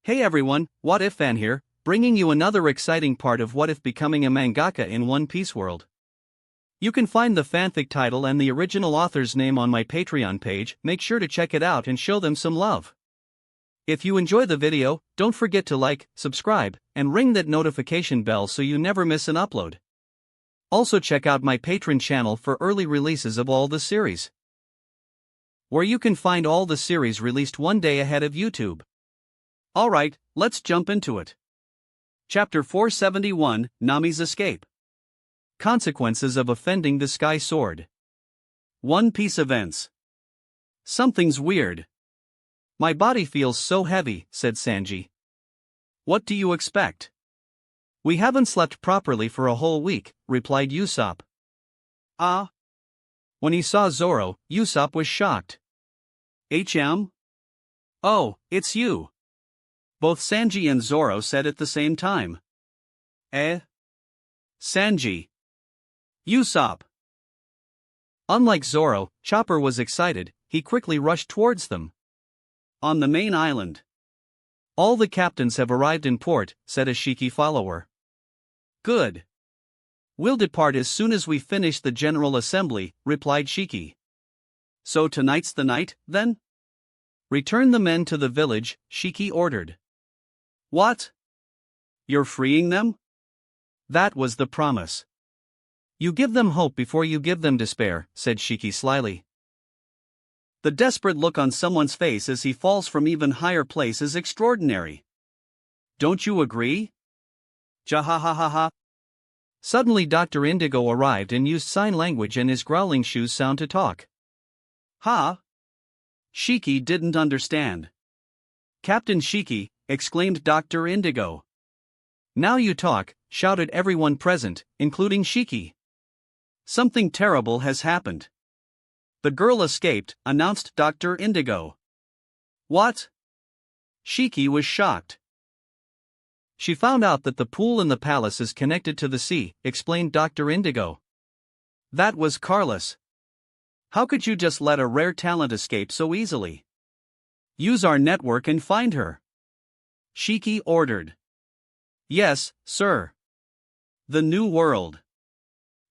Hey everyone, What If Fan here, bringing you another exciting part of What If becoming a mangaka in One Piece world. You can find the fanfic title and the original author's name on my Patreon page. Make sure to check it out and show them some love. If you enjoy the video, don't forget to like, subscribe, and ring that notification bell so you never miss an upload. Also check out my Patreon channel for early releases of all the series, where you can find all the series released one day ahead of YouTube. Alright, let's jump into it. Chapter 471, Nami's Escape. Consequences of offending the Sky Sword. One Piece events. Something's weird. My body feels so heavy, said Sanji. What do you expect? We haven't slept properly for a whole week, replied Usopp. Ah. When he saw Zoro, Usopp was shocked. HM? Oh, it's you. Both Sanji and Zoro said at the same time. Sanji. Usopp. Unlike Zoro, Chopper was excited. He quickly rushed towards them. On the main island. All the captains have arrived in port, said a Shiki follower. Good. We'll depart as soon as we finish the General Assembly, replied Shiki. So tonight's the night, then? Return the men to the village, Shiki ordered. What? You're freeing them? That was the promise. You give them hope before you give them despair, said Shiki slyly. The desperate look on someone's face as he falls from even higher place is extraordinary. Don't you agree? Jahahaha. Suddenly Dr. Indigo arrived and used sign language and his growling shoes sound to talk. Ha? Shiki didn't understand. Captain Shiki, exclaimed Dr. Indigo. Now you talk, shouted everyone present, including Shiki. Something terrible has happened. The girl escaped, announced Dr. Indigo. What? Shiki was shocked. She found out that the pool in the palace is connected to the sea, explained Dr. Indigo. That was careless. How could you just let a rare talent escape so easily? Use our network and find her. Shiki ordered. Yes, sir. The New World.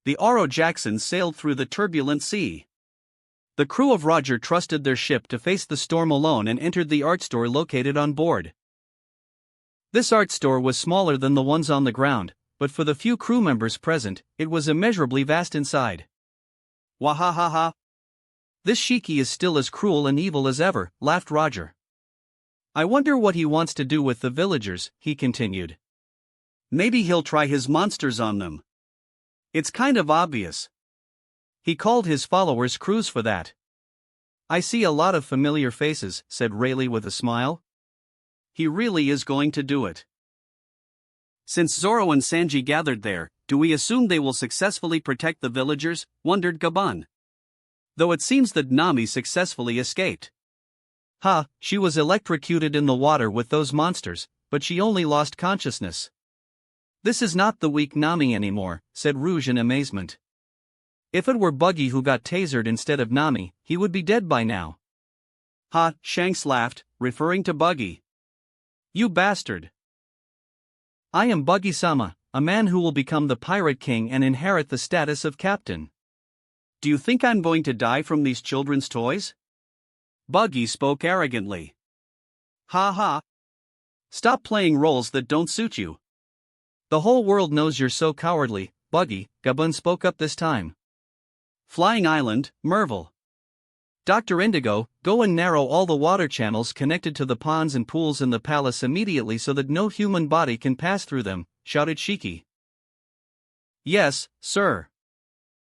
The Oro Jackson sailed through the turbulent sea. The crew of Roger trusted their ship to face the storm alone and entered the art store located on board. This art store was smaller than the ones on the ground, but for the few crew members present, it was immeasurably vast inside. Wahahaha. This Shiki is still as cruel and evil as ever, laughed Roger. I wonder what he wants to do with the villagers, he continued. Maybe he'll try his monsters on them. It's kind of obvious. He called his followers crews for that. I see a lot of familiar faces, said Rayleigh with a smile. He really is going to do it. Since Zoro and Sanji gathered there, do we assume they will successfully protect the villagers? Wondered Gaban. Though it seems that Nami successfully escaped. She was electrocuted in the water with those monsters, but she only lost consciousness. This is not the weak Nami anymore, said Rouge in amazement. If it were Buggy who got tasered instead of Nami, he would be dead by now. Shanks laughed, referring to Buggy. You bastard. I am Buggy-sama, a man who will become the Pirate King and inherit the status of captain. Do you think I'm going to die from these children's toys? Buggy spoke arrogantly. Stop playing roles that don't suit you. The whole world knows you're so cowardly, Buggy, Gaban spoke up this time. Flying Island, Merville. Dr. Indigo, go and narrow all the water channels connected to the ponds and pools in the palace immediately so that no human body can pass through them, shouted Shiki. Yes, sir.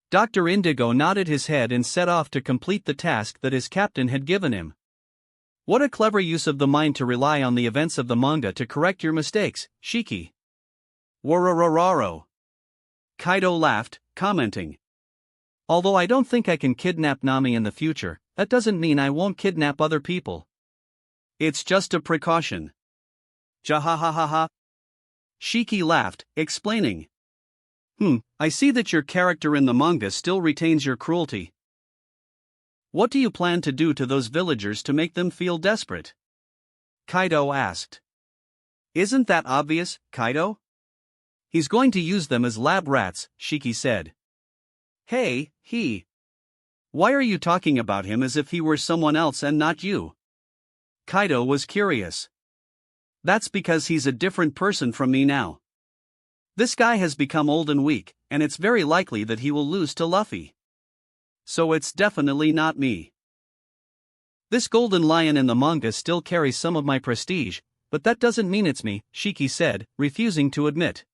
Dr. Indigo nodded his head and set off to complete the task that his captain had given him. What a clever use of the mind to rely on the events of the manga to correct your mistakes, Shiki. Wararararo. Kaido laughed, commenting. Although I don't think I can kidnap Nami in the future, that doesn't mean I won't kidnap other people. It's just a precaution. Jahahaha. Shiki laughed, explaining. I see that your character in the manga still retains your cruelty. What do you plan to do to those villagers to make them feel desperate? Kaido asked. Isn't that obvious, Kaido? He's going to use them as lab rats, Shiki said. Hey, why are you talking about him as if he were someone else and not you? Kaido was curious. That's because he's a different person from me now. This guy has become old and weak, and it's very likely that he will lose to Luffy. So it's definitely not me. This golden lion in the manga still carries some of my prestige, but that doesn't mean it's me, Shiki said, refusing to admit.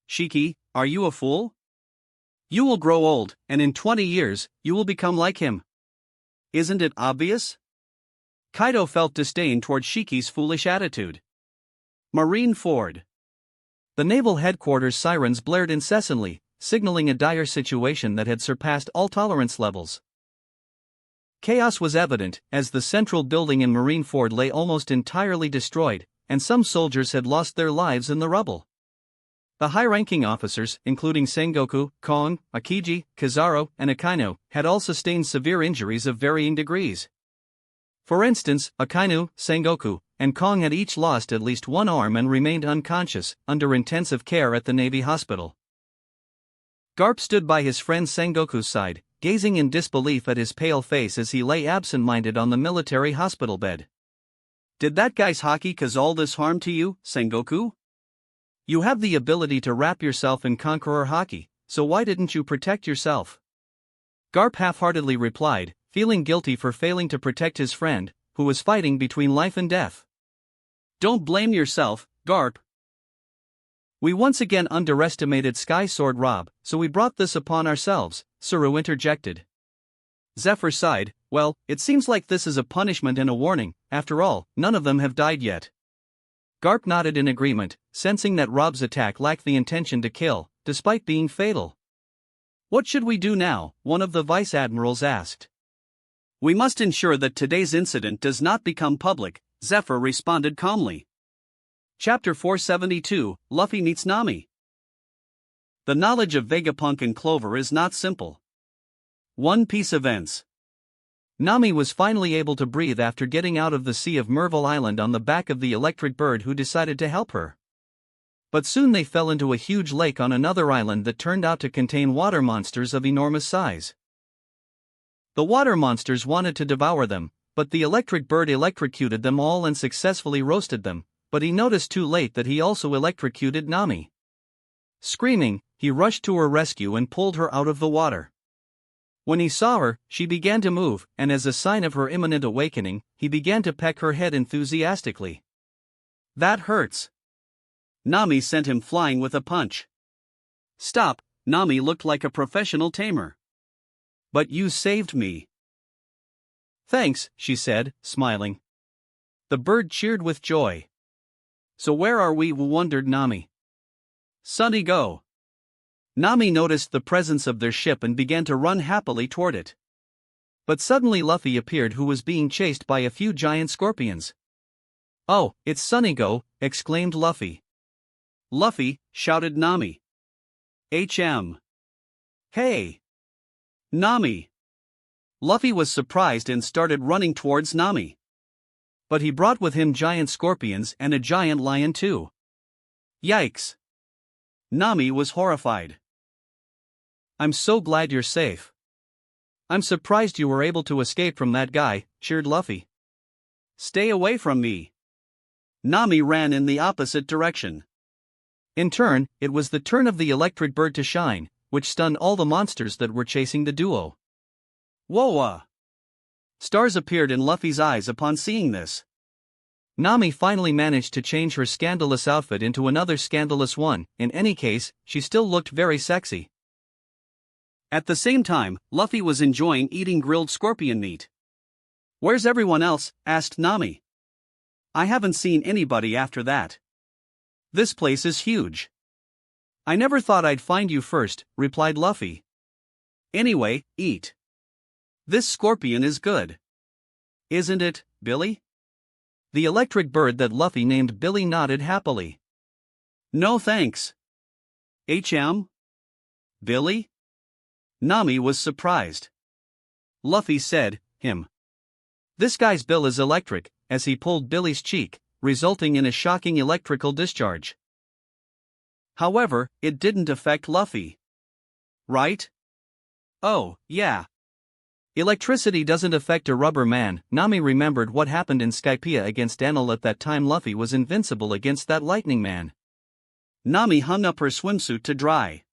Shiki, are you a fool? You will grow old, and in 20 years, you will become like him. Isn't it obvious? Kaido felt disdain toward Shiki's foolish attitude. Marine Ford. The naval headquarters sirens blared incessantly, signaling a dire situation that had surpassed all tolerance levels. Chaos was evident, as the central building in Marineford lay almost entirely destroyed, and some soldiers had lost their lives in the rubble. The high-ranking officers, including Sengoku, Kong, Akiji, Kizaru, and Akainu, had all sustained severe injuries of varying degrees. For instance, Akainu, Sengoku, and Kong had each lost at least one arm and remained unconscious, under intensive care at the Navy hospital. Garp stood by his friend Sengoku's side, gazing in disbelief at his pale face as he lay absent-minded on the military hospital bed. Did that guy's haki cause all this harm to you, Sengoku? You have the ability to wrap yourself in Conqueror haki, so why didn't you protect yourself? Garp half-heartedly replied, feeling guilty for failing to protect his friend, who was fighting between life and death. Don't blame yourself, Garp. We once again underestimated Sky Sword Rob, so we brought this upon ourselves, Suru interjected. Zephyr sighed, well, it seems like this is a punishment and a warning, after all, none of them have died yet. Garp nodded in agreement, sensing that Rob's attack lacked the intention to kill, despite being fatal. What should we do now? One of the vice admirals asked. We must ensure that today's incident does not become public, Zephyr responded calmly. Chapter 472, Luffy meets Nami. The knowledge of Vegapunk and Clover is not simple. One Piece events. Nami was finally able to breathe after getting out of the sea of Merville Island on the back of the electric bird who decided to help her. But soon they fell into a huge lake on another island that turned out to contain water monsters of enormous size. The water monsters wanted to devour them, but the electric bird electrocuted them all and successfully roasted them, but he noticed too late that he also electrocuted Nami. Screaming, he rushed to her rescue and pulled her out of the water. When he saw her, she began to move, and as a sign of her imminent awakening, he began to peck her head enthusiastically. That hurts. Nami sent him flying with a punch. Stop, Nami looked like a professional tamer. But you saved me. Thanks, she said, smiling. The bird cheered with joy. So where are we? Wondered Nami. Sunny go. Nami noticed the presence of their ship and began to run happily toward it. But suddenly Luffy appeared, who was being chased by a few giant scorpions. Oh, it's Sunny go, exclaimed Luffy. Luffy, shouted Nami. HM. Hey! Nami! Luffy was surprised and started running towards Nami. But he brought with him giant scorpions and a giant lion too. Yikes! Nami was horrified. I'm so glad you're safe. I'm surprised you were able to escape from that guy, cheered Luffy. Stay away from me. Nami ran in the opposite direction. In turn, it was the turn of the electric bird to shine, which stunned all the monsters that were chasing the duo. Whoa! Stars appeared in Luffy's eyes upon seeing this. Nami finally managed to change her scandalous outfit into another scandalous one. In any case, she still looked very sexy. At the same time, Luffy was enjoying eating grilled scorpion meat. Where's everyone else? Asked Nami. I haven't seen anybody after that. This place is huge. I never thought I'd find you first, replied Luffy. Anyway, eat. This scorpion is good. Isn't it, Billy? The electric bird that Luffy named Billy nodded happily. No thanks. HM? Billy? Nami was surprised. Luffy said, him. This guy's bill is electric, as he pulled Billy's cheek, resulting in a shocking electrical discharge. However, it didn't affect Luffy. Right? Oh, yeah. Electricity doesn't affect a rubber man. Nami remembered what happened in Skypiea against Anil at that time. Luffy was invincible against that lightning man. Nami hung up her swimsuit to dry.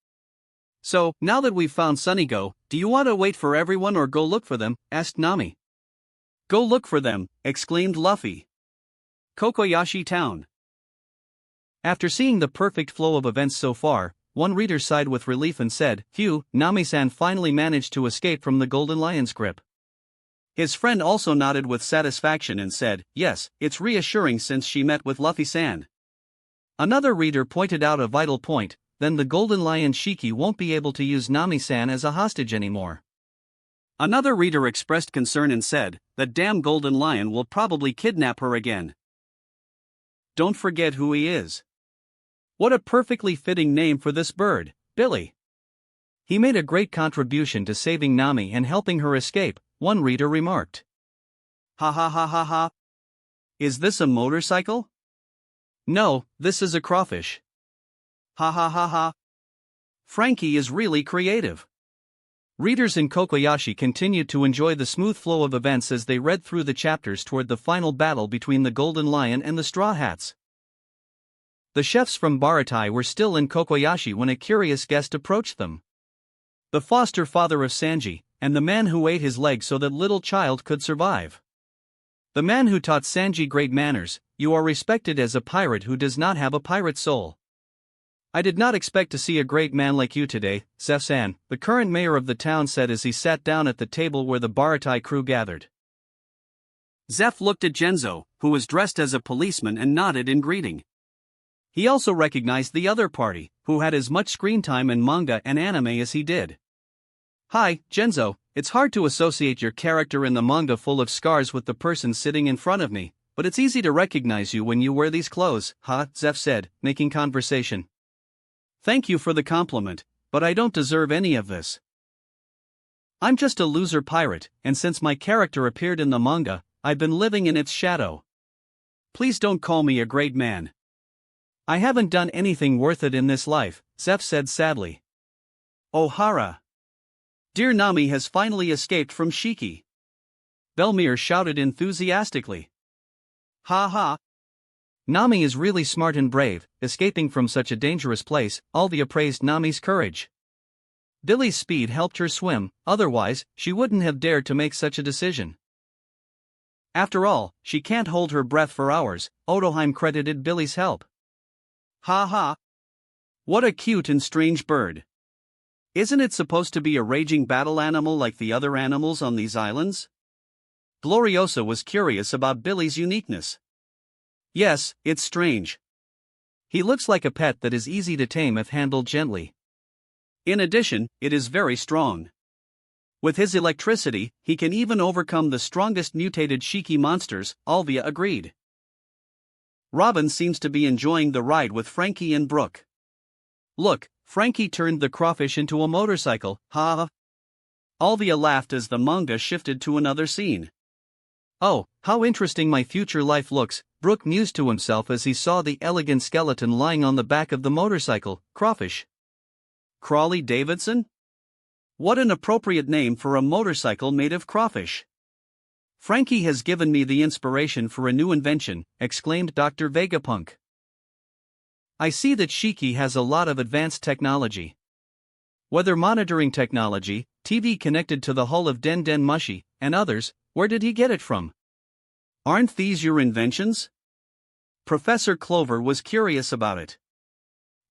So, now that we've found Sunigo, do you want to wait for everyone or go look for them? Asked Nami. Go look for them, exclaimed Luffy. Kokoyashi Town. After seeing the perfect flow of events so far, one reader sighed with relief and said, "Phew, Nami-san finally managed to escape from the Golden Lion's grip." His friend also nodded with satisfaction and said, "Yes, it's reassuring since she met with Luffy-san." Another reader pointed out a vital point: then the Golden Lion Shiki won't be able to use Nami-san as a hostage anymore. Another reader expressed concern and said, "That damn Golden Lion will probably kidnap her again." Don't forget who he is. What a perfectly fitting name for this bird, Billy. He made a great contribution to saving Nami and helping her escape, one reader remarked. Ha ha ha ha ha. Is this a motorcycle? No, this is a crawfish. Ha ha ha ha. Frankie is really creative. Readers in Kokoyashi continued to enjoy the smooth flow of events as they read through the chapters toward the final battle between the Golden Lion and the Straw Hats. The chefs from Baratai were still in Kokoyashi when a curious guest approached them. The foster father of Sanji, and the man who ate his leg so that little child could survive. The man who taught Sanji great manners. "You are respected as a pirate who does not have a pirate soul. I did not expect to see a great man like you today, Zeph-san," the current mayor of the town said as he sat down at the table where the Baratai crew gathered. Zeph looked at Genzo, who was dressed as a policeman, and nodded in greeting. He also recognized the other party, who had as much screen time in manga and anime as he did. "Hi, Genzo, it's hard to associate your character in the manga full of scars with the person sitting in front of me, but it's easy to recognize you when you wear these clothes," Zeph said, making conversation. "Thank you for the compliment, but I don't deserve any of this. I'm just a loser pirate, and since my character appeared in the manga, I've been living in its shadow. Please don't call me a great man. I haven't done anything worth it in this life," Zeph said sadly. "Ohara. Dear Nami has finally escaped from Shiki," Belmere shouted enthusiastically. "Ha ha. Nami is really smart and brave, escaping from such a dangerous place," Alvia praised Nami's courage. Billy's speed helped her swim, otherwise, she wouldn't have dared to make such a decision. After all, she can't hold her breath for hours, Otoheim credited Billy's help. Ha ha. What a cute and strange bird. Isn't it supposed to be a raging battle animal like the other animals on these islands? Gloriosa was curious about Billy's uniqueness. Yes, it's strange. He looks like a pet that is easy to tame if handled gently. In addition, it is very strong. With his electricity, he can even overcome the strongest mutated Shiki monsters, Alvia agreed. Robin seems to be enjoying the ride with Frankie and Brooke. Look, Frankie turned the crawfish into a motorcycle, ha! Alvia laughed as the manga shifted to another scene. Oh, how interesting my future life looks, Brooke mused to himself as he saw the elegant skeleton lying on the back of the motorcycle, Crawfish. Crawley Davidson? What an appropriate name for a motorcycle made of crawfish. Frankie has given me the inspiration for a new invention, exclaimed Dr. Vegapunk. I see that Shiki has a lot of advanced technology. Weather monitoring technology, TV connected to the hull of Den Den Mushi, and others. Where did he get it from? Aren't these your inventions? Professor Clover was curious about it.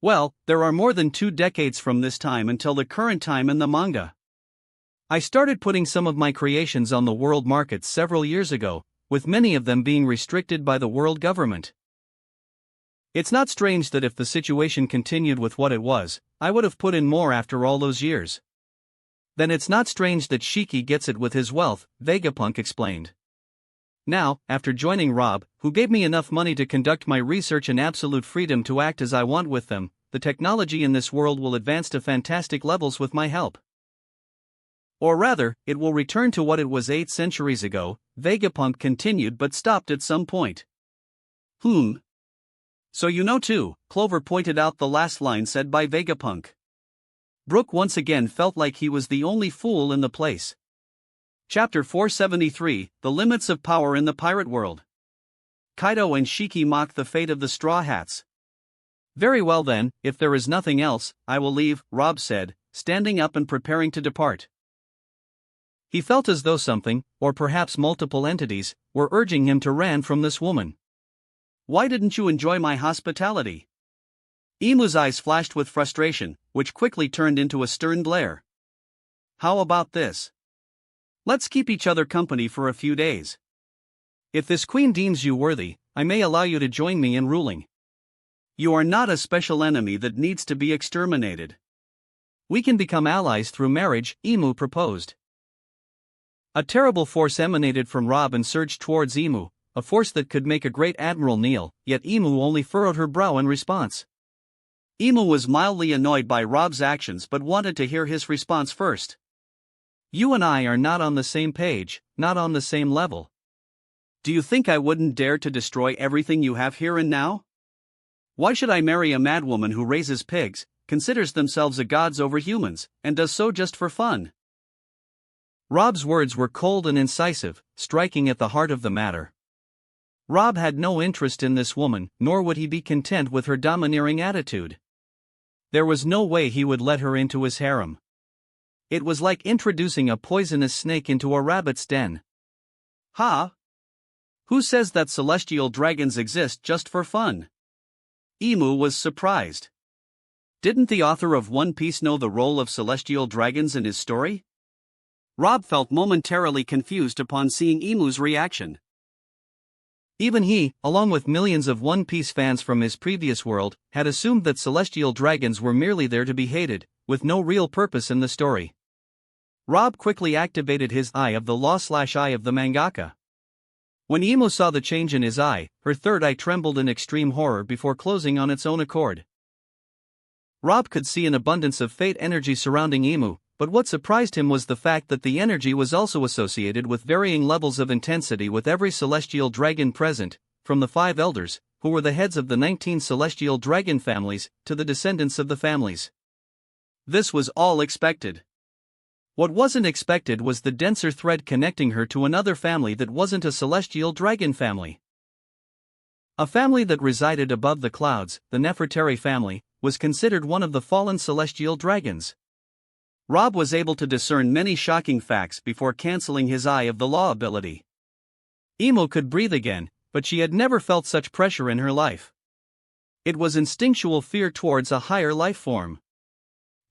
Well, there are more than 2 decades from this time until the current time in the manga. I started putting some of my creations on the world market several years ago, with many of them being restricted by the world government. It's not strange that if the situation continued with what it was, I would have put in more after all those years. Then it's not strange that Shiki gets it with his wealth, Vegapunk explained. Now, after joining Rob, who gave me enough money to conduct my research and absolute freedom to act as I want with them, the technology in this world will advance to fantastic levels with my help. Or rather, it will return to what it was 8 centuries ago, Vegapunk continued but stopped at some point. So you know too, Clover pointed out the last line said by Vegapunk. Brook once again felt like he was the only fool in the place. Chapter 473, The Limits of Power in the Pirate World. Kaido and Shiki mock the fate of the Straw Hats. Very well then, if there is nothing else, I will leave, Rob said, standing up and preparing to depart. He felt as though something, or perhaps multiple entities, were urging him to run from this woman. Why didn't you enjoy my hospitality? Imu's eyes flashed with frustration, which quickly turned into a stern glare. How about this? Let's keep each other company for a few days. If this queen deems you worthy, I may allow you to join me in ruling. You are not a special enemy that needs to be exterminated. We can become allies through marriage, Imu proposed. A terrible force emanated from Rob and surged towards Imu, a force that could make a great admiral kneel, yet Imu only furrowed her brow in response. Imu was mildly annoyed by Rob's actions but wanted to hear his response first. You and I are not on the same page, not on the same level. Do you think I wouldn't dare to destroy everything you have here and now? Why should I marry a madwoman who raises pigs, considers themselves a gods over humans, and does so just for fun? Rob's words were cold and incisive, striking at the heart of the matter. Rob had no interest in this woman, nor would he be content with her domineering attitude. There was no way he would let her into his harem. It was like introducing a poisonous snake into a rabbit's den. Ha! Who says that celestial dragons exist just for fun? Imu was surprised. Didn't the author of One Piece know the role of celestial dragons in his story? Rob felt momentarily confused upon seeing Imu's reaction. Even he, along with millions of One Piece fans from his previous world, had assumed that celestial dragons were merely there to be hated, with no real purpose in the story. Rob quickly activated his Eye of the Law/Eye of the Mangaka. When Imu saw the change in his eye, her third eye trembled in extreme horror before closing on its own accord. Rob could see an abundance of fate energy surrounding Imu, but what surprised him was the fact that the energy was also associated with varying levels of intensity with every celestial dragon present, from the 5 elders, who were the heads of the 19 celestial dragon families, to the descendants of the families. This was all expected. What wasn't expected was the denser thread connecting her to another family that wasn't a celestial dragon family. A family that resided above the clouds, the Nefertari family, was considered one of the fallen celestial dragons. Rob was able to discern many shocking facts before canceling his Eye of the Law ability. Imu could breathe again, but she had never felt such pressure in her life. It was instinctual fear towards a higher life form.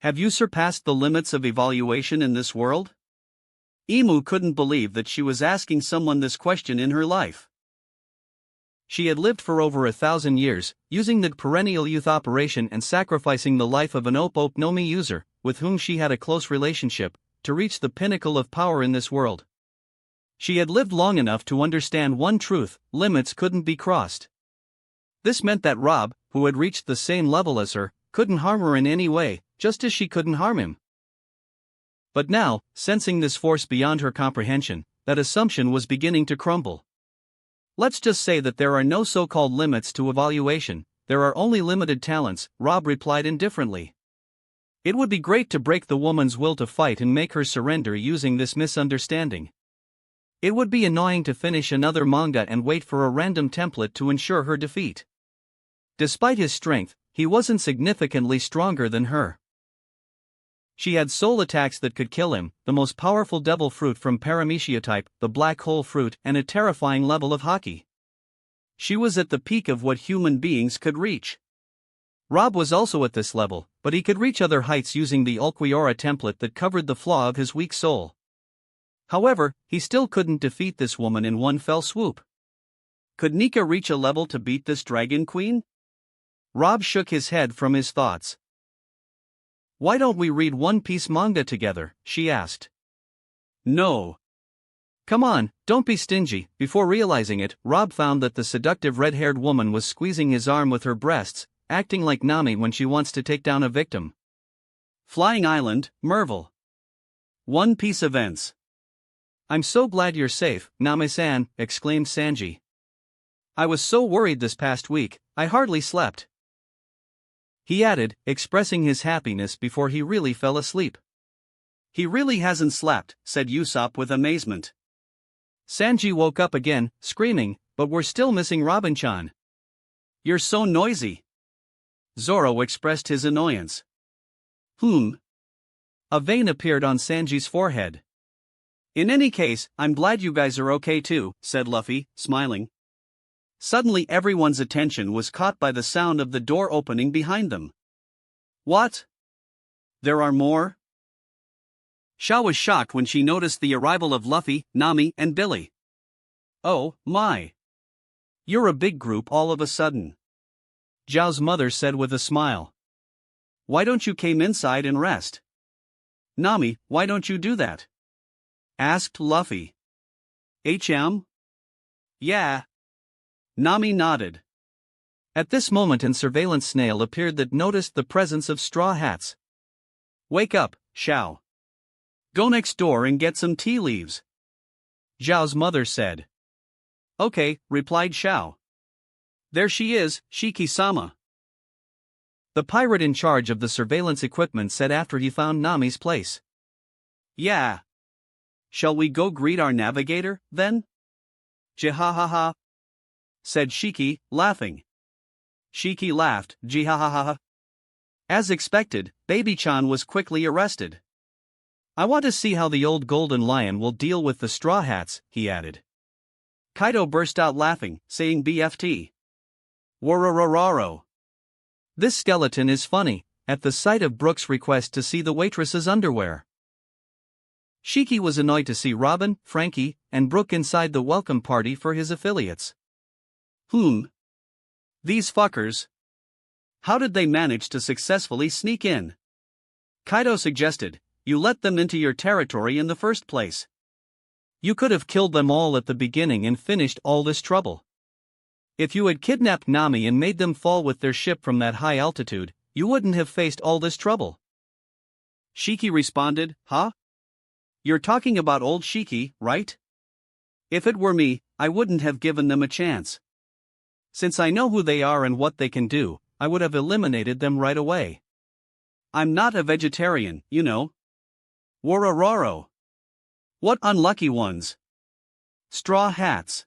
Have you surpassed the limits of evaluation in this world? Imu couldn't believe that she was asking someone this question in her life. She had lived for over 1,000 years, using the perennial youth operation and sacrificing the life of an Op no Mi user, with whom she had a close relationship, to reach the pinnacle of power in this world. She had lived long enough to understand one truth: limits couldn't be crossed. This meant that Rob, who had reached the same level as her, couldn't harm her in any way, just as she couldn't harm him. But now, sensing this force beyond her comprehension, that assumption was beginning to crumble. Let's just say that there are no so-called limits to evaluation, there are only limited talents, Rob replied indifferently. It would be great to break the woman's will to fight and make her surrender using this misunderstanding. It would be annoying to finish another manga and wait for a random template to ensure her defeat. Despite his strength, he wasn't significantly stronger than her. She had soul attacks that could kill him, the most powerful devil fruit from Paramecia type, the black hole fruit, and a terrifying level of haki. She was at the peak of what human beings could reach. Rob was also at this level, but he could reach other heights using the Ulquiorra template that covered the flaw of his weak soul. However, he still couldn't defeat this woman in one fell swoop. Could Nika reach a level to beat this dragon queen? Rob shook his head from his thoughts. Why don't we read One Piece manga together? She asked. No. Come on, don't be stingy. Before realizing it, Rob found that the seductive red-haired woman was squeezing his arm with her breasts, acting like Nami when she wants to take down a victim. Flying Island, Merville. One Piece events. I'm so glad you're safe, Nami-san, exclaimed Sanji. I was so worried this past week, I hardly slept. He added, expressing his happiness before he really fell asleep. He really hasn't slept, said Usopp with amazement. Sanji woke up again, screaming, but we're still missing Robin-chan. You're so noisy. Zoro expressed his annoyance. A vein appeared on Sanji's forehead. In any case, I'm glad you guys are okay too, said Luffy, smiling. Suddenly everyone's attention was caught by the sound of the door opening behind them. What? There are more? Shao was shocked when she noticed the arrival of Luffy, Nami, and Billy. Oh, my. You're a big group all of a sudden. Zhao's mother said with a smile. Why don't you came inside and rest? Nami, why don't you do that? Asked Luffy. Yeah. Nami nodded. At this moment an surveillance snail appeared that noticed the presence of straw hats. Wake up, Shao. Go next door and get some tea leaves. Zhao's mother said. Okay, replied Shao. There she is, Shiki-sama. The pirate in charge of the surveillance equipment said after he found Nami's place. Yeah. Shall we go greet our navigator, then? Jihahaha, said Shiki, laughing. Shiki laughed, jihahaha. As expected, Baby-chan was quickly arrested. I want to see how the old golden lion will deal with the straw hats, he added. Kaido burst out laughing, saying BFT. Wararararo. This skeleton is funny, at the sight of Brook's request to see the waitress's underwear. Shiki was annoyed to see Robin, Frankie, and Brook inside the welcome party for his affiliates. These fuckers. How did they manage to successfully sneak in? Kaido suggested, you let them into your territory in the first place. You could have killed them all at the beginning and finished all this trouble. If you had kidnapped Nami and made them fall with their ship from that high altitude, you wouldn't have faced all this trouble. Shiki responded, huh? You're talking about old Shiki, right? If it were me, I wouldn't have given them a chance. Since I know who they are and what they can do, I would have eliminated them right away. I'm not a vegetarian, you know. Warararo. What unlucky ones. Straw hats.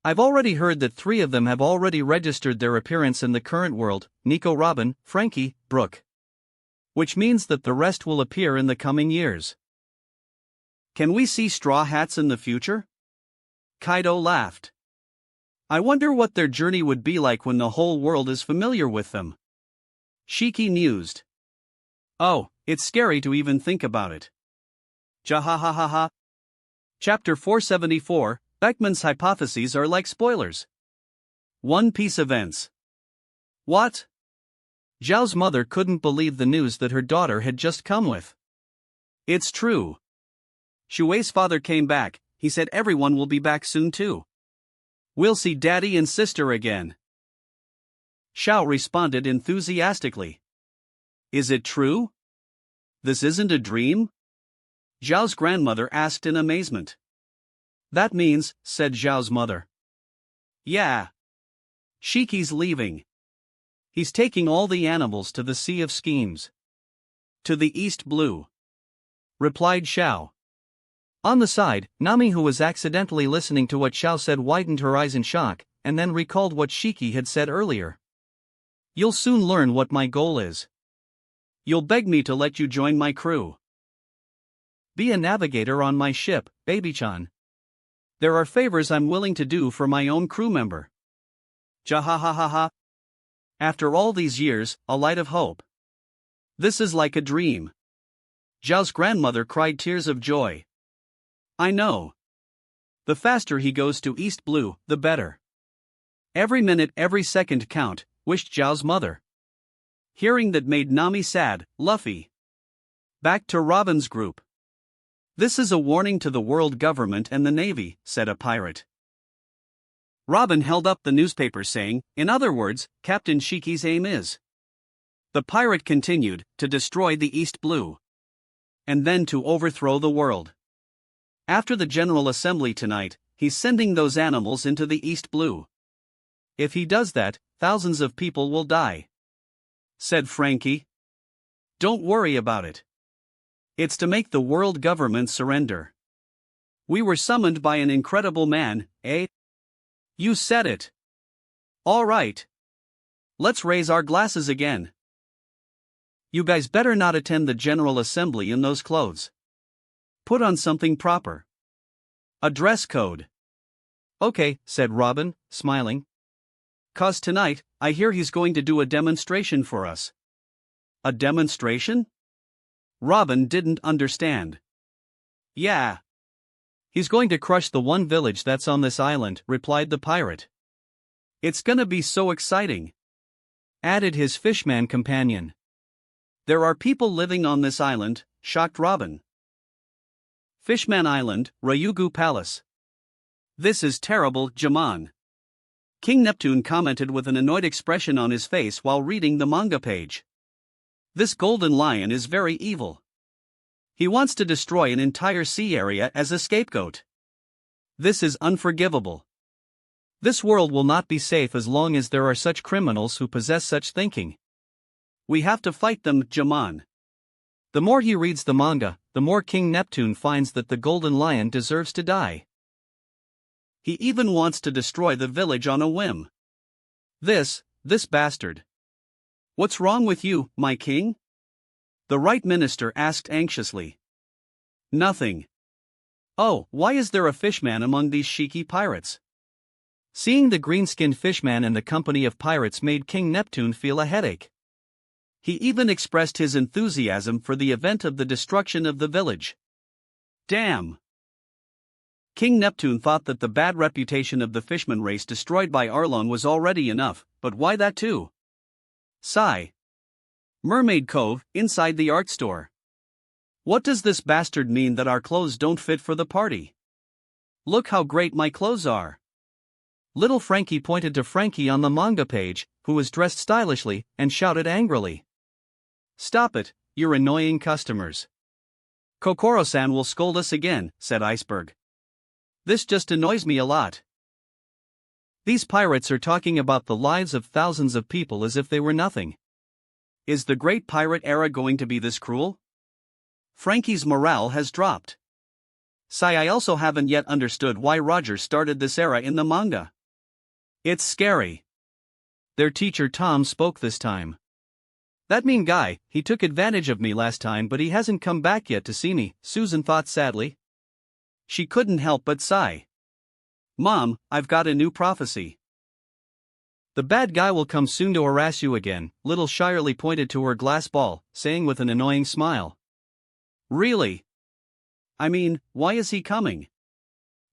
I've already heard that 3 of them have already registered their appearance in the current world, Nico, Robin, Frankie, Brook. Which means that the rest will appear in the coming years. Can we see straw hats in the future? Kaido laughed. I wonder what their journey would be like when the whole world is familiar with them. Shiki mused. Oh, it's scary to even think about it. Jahahaha. Chapter 474, Beckman's hypotheses are like spoilers. One Piece events. What? Zhao's mother couldn't believe the news that her daughter had just come with. It's true. Shuei's father came back, he said everyone will be back soon too. We'll see daddy and sister again. Shao responded enthusiastically. Is it true? This isn't a dream? Zhao's grandmother asked in amazement. That means, said Zhao's mother. Yeah. Shiki's leaving. He's taking all the animals to the Sea of Schemes. To the East Blue. Replied Shao. On the side, Nami, who was accidentally listening to what Shao said, widened her eyes in shock, and then recalled what Shiki had said earlier. You'll soon learn what my goal is. You'll beg me to let you join my crew. Be a navigator on my ship, Baby-chan. There are favors I'm willing to do for my own crew member. Jahahaha. After all these years, a light of hope. This is like a dream. Zhao's grandmother cried tears of joy. I know. The faster he goes to East Blue, the better. Every minute, every second count, wished Zhao's mother. Hearing that made Nami sad, Luffy. Back to Robin's group. This is a warning to the world government and the Navy, said a pirate. Robin held up the newspaper saying, in other words, Captain Shiki's aim is. The pirate continued, to destroy the East Blue. And then to overthrow the world. After the General Assembly tonight, he's sending those animals into the East Blue. If he does that, thousands of people will die," said Frankie. "Don't worry about it. It's to make the world government surrender. We were summoned by an incredible man, eh?" "You said it. All right. Let's raise our glasses again. You guys better not attend the General Assembly in those clothes. Put on something proper. A dress code." "Okay," said Robin, smiling. "'Cause tonight, I hear he's going to do a demonstration for us." "A demonstration?" Robin didn't understand. "Yeah. He's going to crush the one village that's on this island," replied the pirate. "It's gonna be so exciting," added his fishman companion. "There are people living on this island," shocked Robin. "Fishman Island, Ryugu Palace. This is terrible, Jamon." King Neptune commented with an annoyed expression on his face while reading the manga page. "This golden lion is very evil. He wants to destroy an entire sea area as a scapegoat. This is unforgivable. This world will not be safe as long as there are such criminals who possess such thinking. We have to fight them, Jamon." The more he reads the manga, the more King Neptune finds that the golden lion deserves to die. He even wants to destroy the village on a whim. This bastard. "What's wrong with you, my king?" the right minister asked anxiously. "Nothing." "Oh, why is there a fishman among these shiki pirates?" Seeing the green-skinned fishman in the company of pirates made King Neptune feel a headache. He even expressed his enthusiasm for the event of the destruction of the village. Damn! King Neptune thought that the bad reputation of the fishman race destroyed by Arlon was already enough, but why that too? Sigh. Mermaid Cove, inside the art store. What does this bastard mean that our clothes don't fit for the party? Look how great my clothes are. Little Frankie pointed to Frankie on the manga page, who was dressed stylishly, and shouted angrily. "Stop it, you're annoying customers." "Kokoro-san will scold us again," said Iceberg. "This just annoys me a lot. These pirates are talking about the lives of thousands of people as if they were nothing. Is the great pirate era going to be this cruel?" Frankie's morale has dropped. Sigh, I also haven't yet understood why Roger started this era in the manga. It's scary. Their teacher Tom spoke this time. "That mean guy, he took advantage of me last time but he hasn't come back yet to see me," Susan thought sadly. She couldn't help but sigh. "Mom, I've got a new prophecy. The bad guy will come soon to harass you again," Little Shirley pointed to her glass ball, saying with an annoying smile. "Really? I mean, why is he coming?"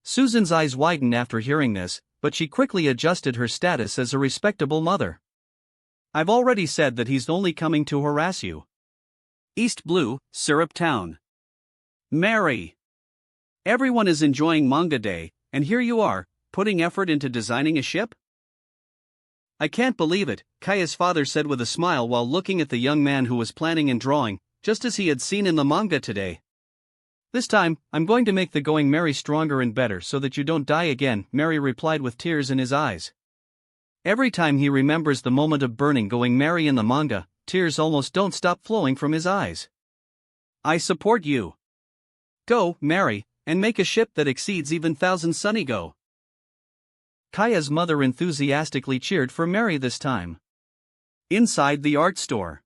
Susan's eyes widened after hearing this, but she quickly adjusted her status as a respectable mother. "I've already said that he's only coming to harass you. East Blue, Syrup Town. Mary. Everyone is enjoying Manga Day, and here you are, putting effort into designing a ship?" "I can't believe it," Kaya's father said with a smile while looking at the young man who was planning and drawing, just as he had seen in the manga today. "This time, I'm going to make the Going Merry stronger and better so that you don't die again," Mary replied with tears in his eyes. Every time he remembers the moment of burning Going Merry in the manga, tears almost don't stop flowing from his eyes. "I support you. Go, Mary, and make a ship that exceeds even 1,000 Sunny Go." Kaya's mother enthusiastically cheered for Mary this time. Inside the art store.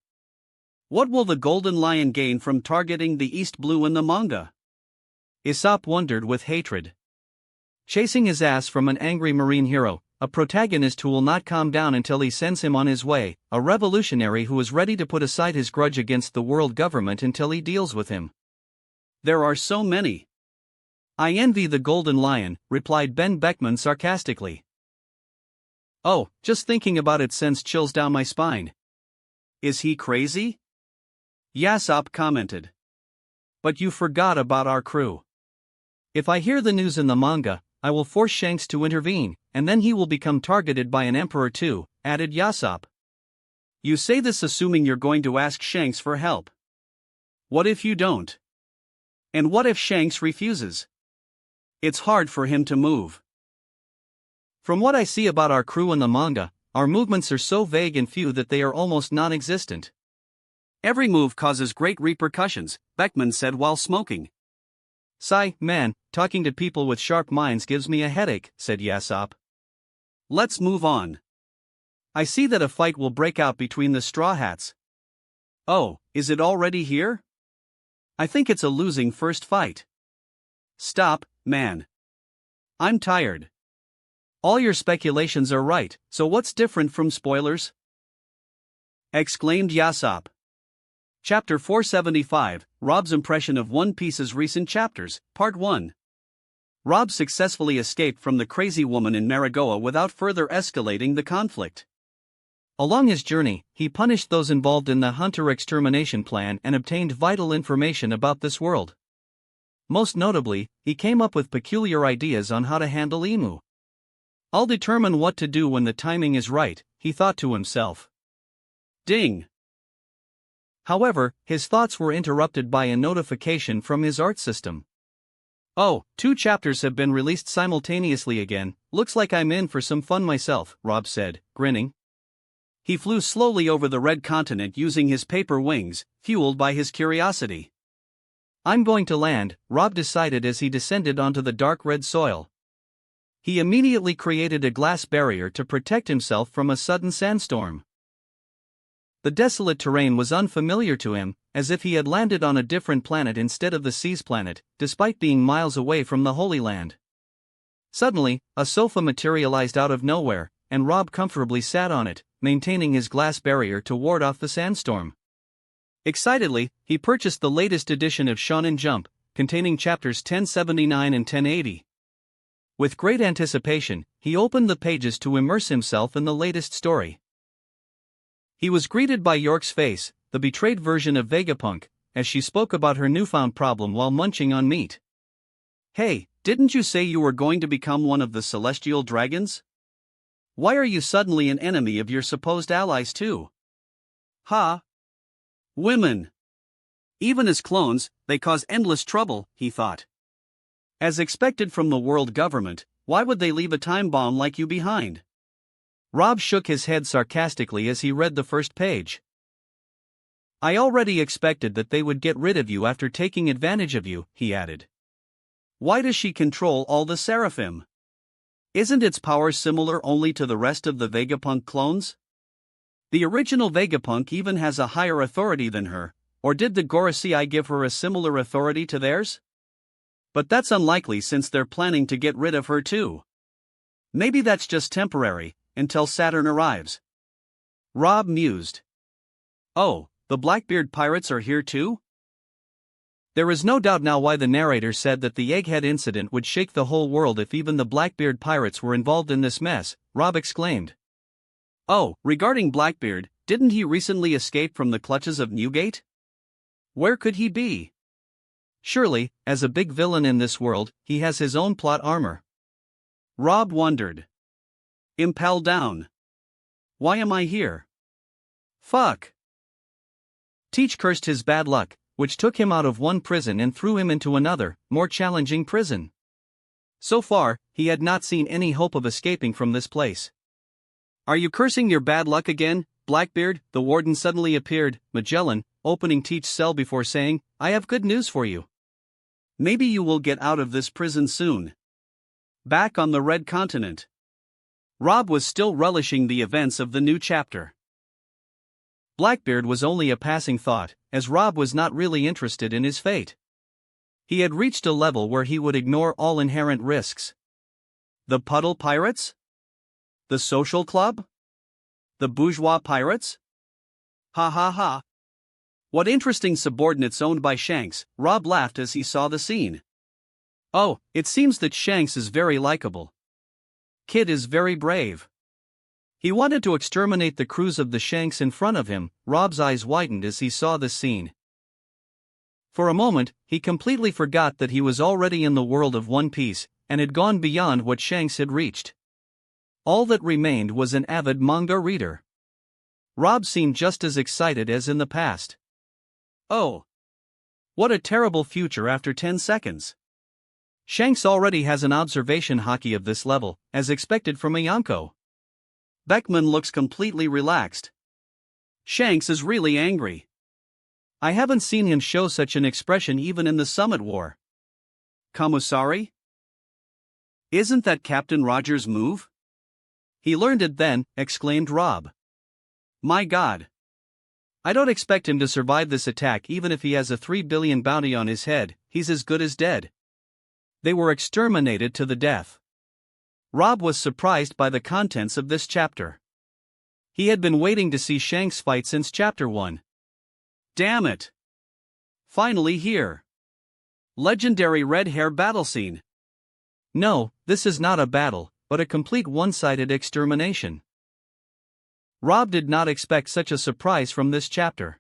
What will the Golden Lion gain from targeting the East Blue in the manga? Aesop wondered with hatred. Chasing his ass from an angry marine hero, a protagonist who will not calm down until he sends him on his way, a revolutionary who is ready to put aside his grudge against the world government until he deals with him. There are so many. "I envy the Golden Lion," replied Ben Beckman sarcastically. "Oh, just thinking about it sends chills down my spine." "Is he crazy?" Yasop commented. "But you forgot about our crew. If I hear the news in the manga, I will force Shanks to intervene, and then he will become targeted by an emperor too," added Yasop. "You say this assuming you're going to ask Shanks for help. What if you don't? And what if Shanks refuses? It's hard for him to move." From what I see about our crew in the manga, our movements are so vague and few that they are almost non-existent. Every move causes great repercussions, Beckman said while smoking. Sigh, man, talking to people with sharp minds gives me a headache, said Yasopp. Let's move on. I see that a fight will break out between the Straw Hats. Oh, is it already here? I think it's a losing first fight. Stop, man. I'm tired. All your speculations are right, so what's different from spoilers? Exclaimed Yasopp. Chapter 475, Rob's Impression of One Piece's Recent Chapters, Part 1. Rob successfully escaped from the crazy woman in Marigoa without further escalating the conflict. Along his journey, he punished those involved in the Hunter extermination plan and obtained vital information about this world. Most notably, he came up with peculiar ideas on how to handle Emu. I'll determine what to do when the timing is right, he thought to himself. Ding! However, his thoughts were interrupted by a notification from his art system. Oh, 2 chapters have been released simultaneously again, looks like I'm in for some fun myself, Rob said, grinning. He flew slowly over the red continent using his paper wings, fueled by his curiosity. I'm going to land, Rob decided as he descended onto the dark red soil. He immediately created a glass barrier to protect himself from a sudden sandstorm. The desolate terrain was unfamiliar to him, as if he had landed on a different planet instead of the Sea's planet, despite being miles away from the Holy Land. Suddenly, a sofa materialized out of nowhere, and Rob comfortably sat on it, maintaining his glass barrier to ward off the sandstorm. Excitedly, he purchased the latest edition of Shonen Jump, containing chapters 1079 and 1080. With great anticipation, he opened the pages to immerse himself in the latest story. He was greeted by York's face, the betrayed version of Vegapunk, as she spoke about her newfound problem while munching on meat. Hey, didn't you say you were going to become one of the celestial dragons? Why are you suddenly an enemy of your supposed allies too? Ha! Women! Even as clones, they cause endless trouble, he thought. As expected from the world government, why would they leave a time bomb like you behind? Rob shook his head sarcastically as he read the first page. I already expected that they would get rid of you after taking advantage of you, he added. Why does she control all the Seraphim? Isn't its power similar only to the rest of the Vegapunk clones? The original Vegapunk even has a higher authority than her, or did the Gorosei give her a similar authority to theirs? But that's unlikely since they're planning to get rid of her too. Maybe that's just temporary, until Saturn arrives. Rob mused. Oh, the Blackbeard pirates are here too? There is no doubt now why the narrator said that the Egghead incident would shake the whole world if even the Blackbeard pirates were involved in this mess, Rob exclaimed. Oh, regarding Blackbeard, didn't he recently escape from the clutches of Newgate? Where could he be? Surely, as a big villain in this world, he has his own plot armor. Rob wondered. Impel down. Why am I here? Fuck. Teach cursed his bad luck, which took him out of one prison and threw him into another, more challenging prison. So far, he had not seen any hope of escaping from this place. Are you cursing your bad luck again, Blackbeard? The warden suddenly appeared, Magellan, opening Teach's cell before saying, I have good news for you. Maybe you will get out of this prison soon. Back on the Red Continent. Rob was still relishing the events of the new chapter. Blackbeard was only a passing thought, as Rob was not really interested in his fate. He had reached a level where he would ignore all inherent risks. The Puddle Pirates? The Social Club? The Bourgeois Pirates? Ha ha ha. What interesting subordinates owned by Shanks, Rob laughed as he saw the scene. Oh, it seems that Shanks is very likable. Kid is very brave. He wanted to exterminate the crews of the Shanks in front of him. Rob's eyes widened as he saw the scene. For a moment, he completely forgot that he was already in the world of One Piece, and had gone beyond what Shanks had reached. All that remained was an avid manga reader. Rob seemed just as excited as in the past. Oh! What a terrible future after 10 seconds. Shanks already has an observation hockey of this level, as expected from a Yonko. Beckman looks completely relaxed. Shanks is really angry. I haven't seen him show such an expression even in the Summit War. Kamusari? Isn't that Captain Rogers' move? He learned it then, exclaimed Rob. My God. I don't expect him to survive this attack even if he has a 3 billion bounty on his head, he's as good as dead. They were exterminated to the death. Rob was surprised by the contents of this chapter. He had been waiting to see Shanks fight since chapter 1. Damn it! Finally here. Legendary red hair battle scene. No, this is not a battle, but a complete one-sided extermination. Rob did not expect such a surprise from this chapter.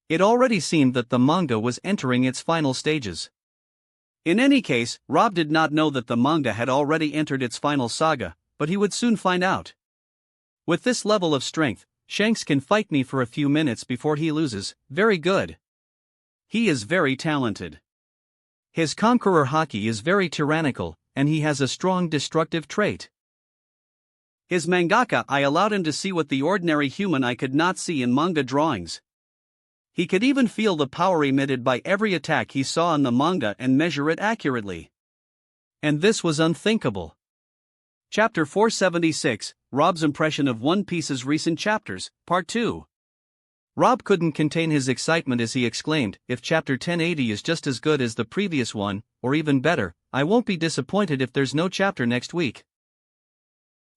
It already seemed that the manga was entering its final stages. In any case, Rob did not know that the manga had already entered its final saga, but he would soon find out. With this level of strength, Shanks can fight me for a few minutes before he loses. Very good. He is very talented. His conqueror haki is very tyrannical, and he has a strong destructive trait. His mangaka eye allowed him to see what the ordinary human eye could not see in manga drawings. He could even feel the power emitted by every attack he saw in the manga and measure it accurately. And this was unthinkable. Chapter 476, Rob's impression of One Piece's recent chapters, Part 2. Rob couldn't contain his excitement as he exclaimed, if Chapter 1080 is just as good as the previous one, or even better, I won't be disappointed if there's no chapter next week.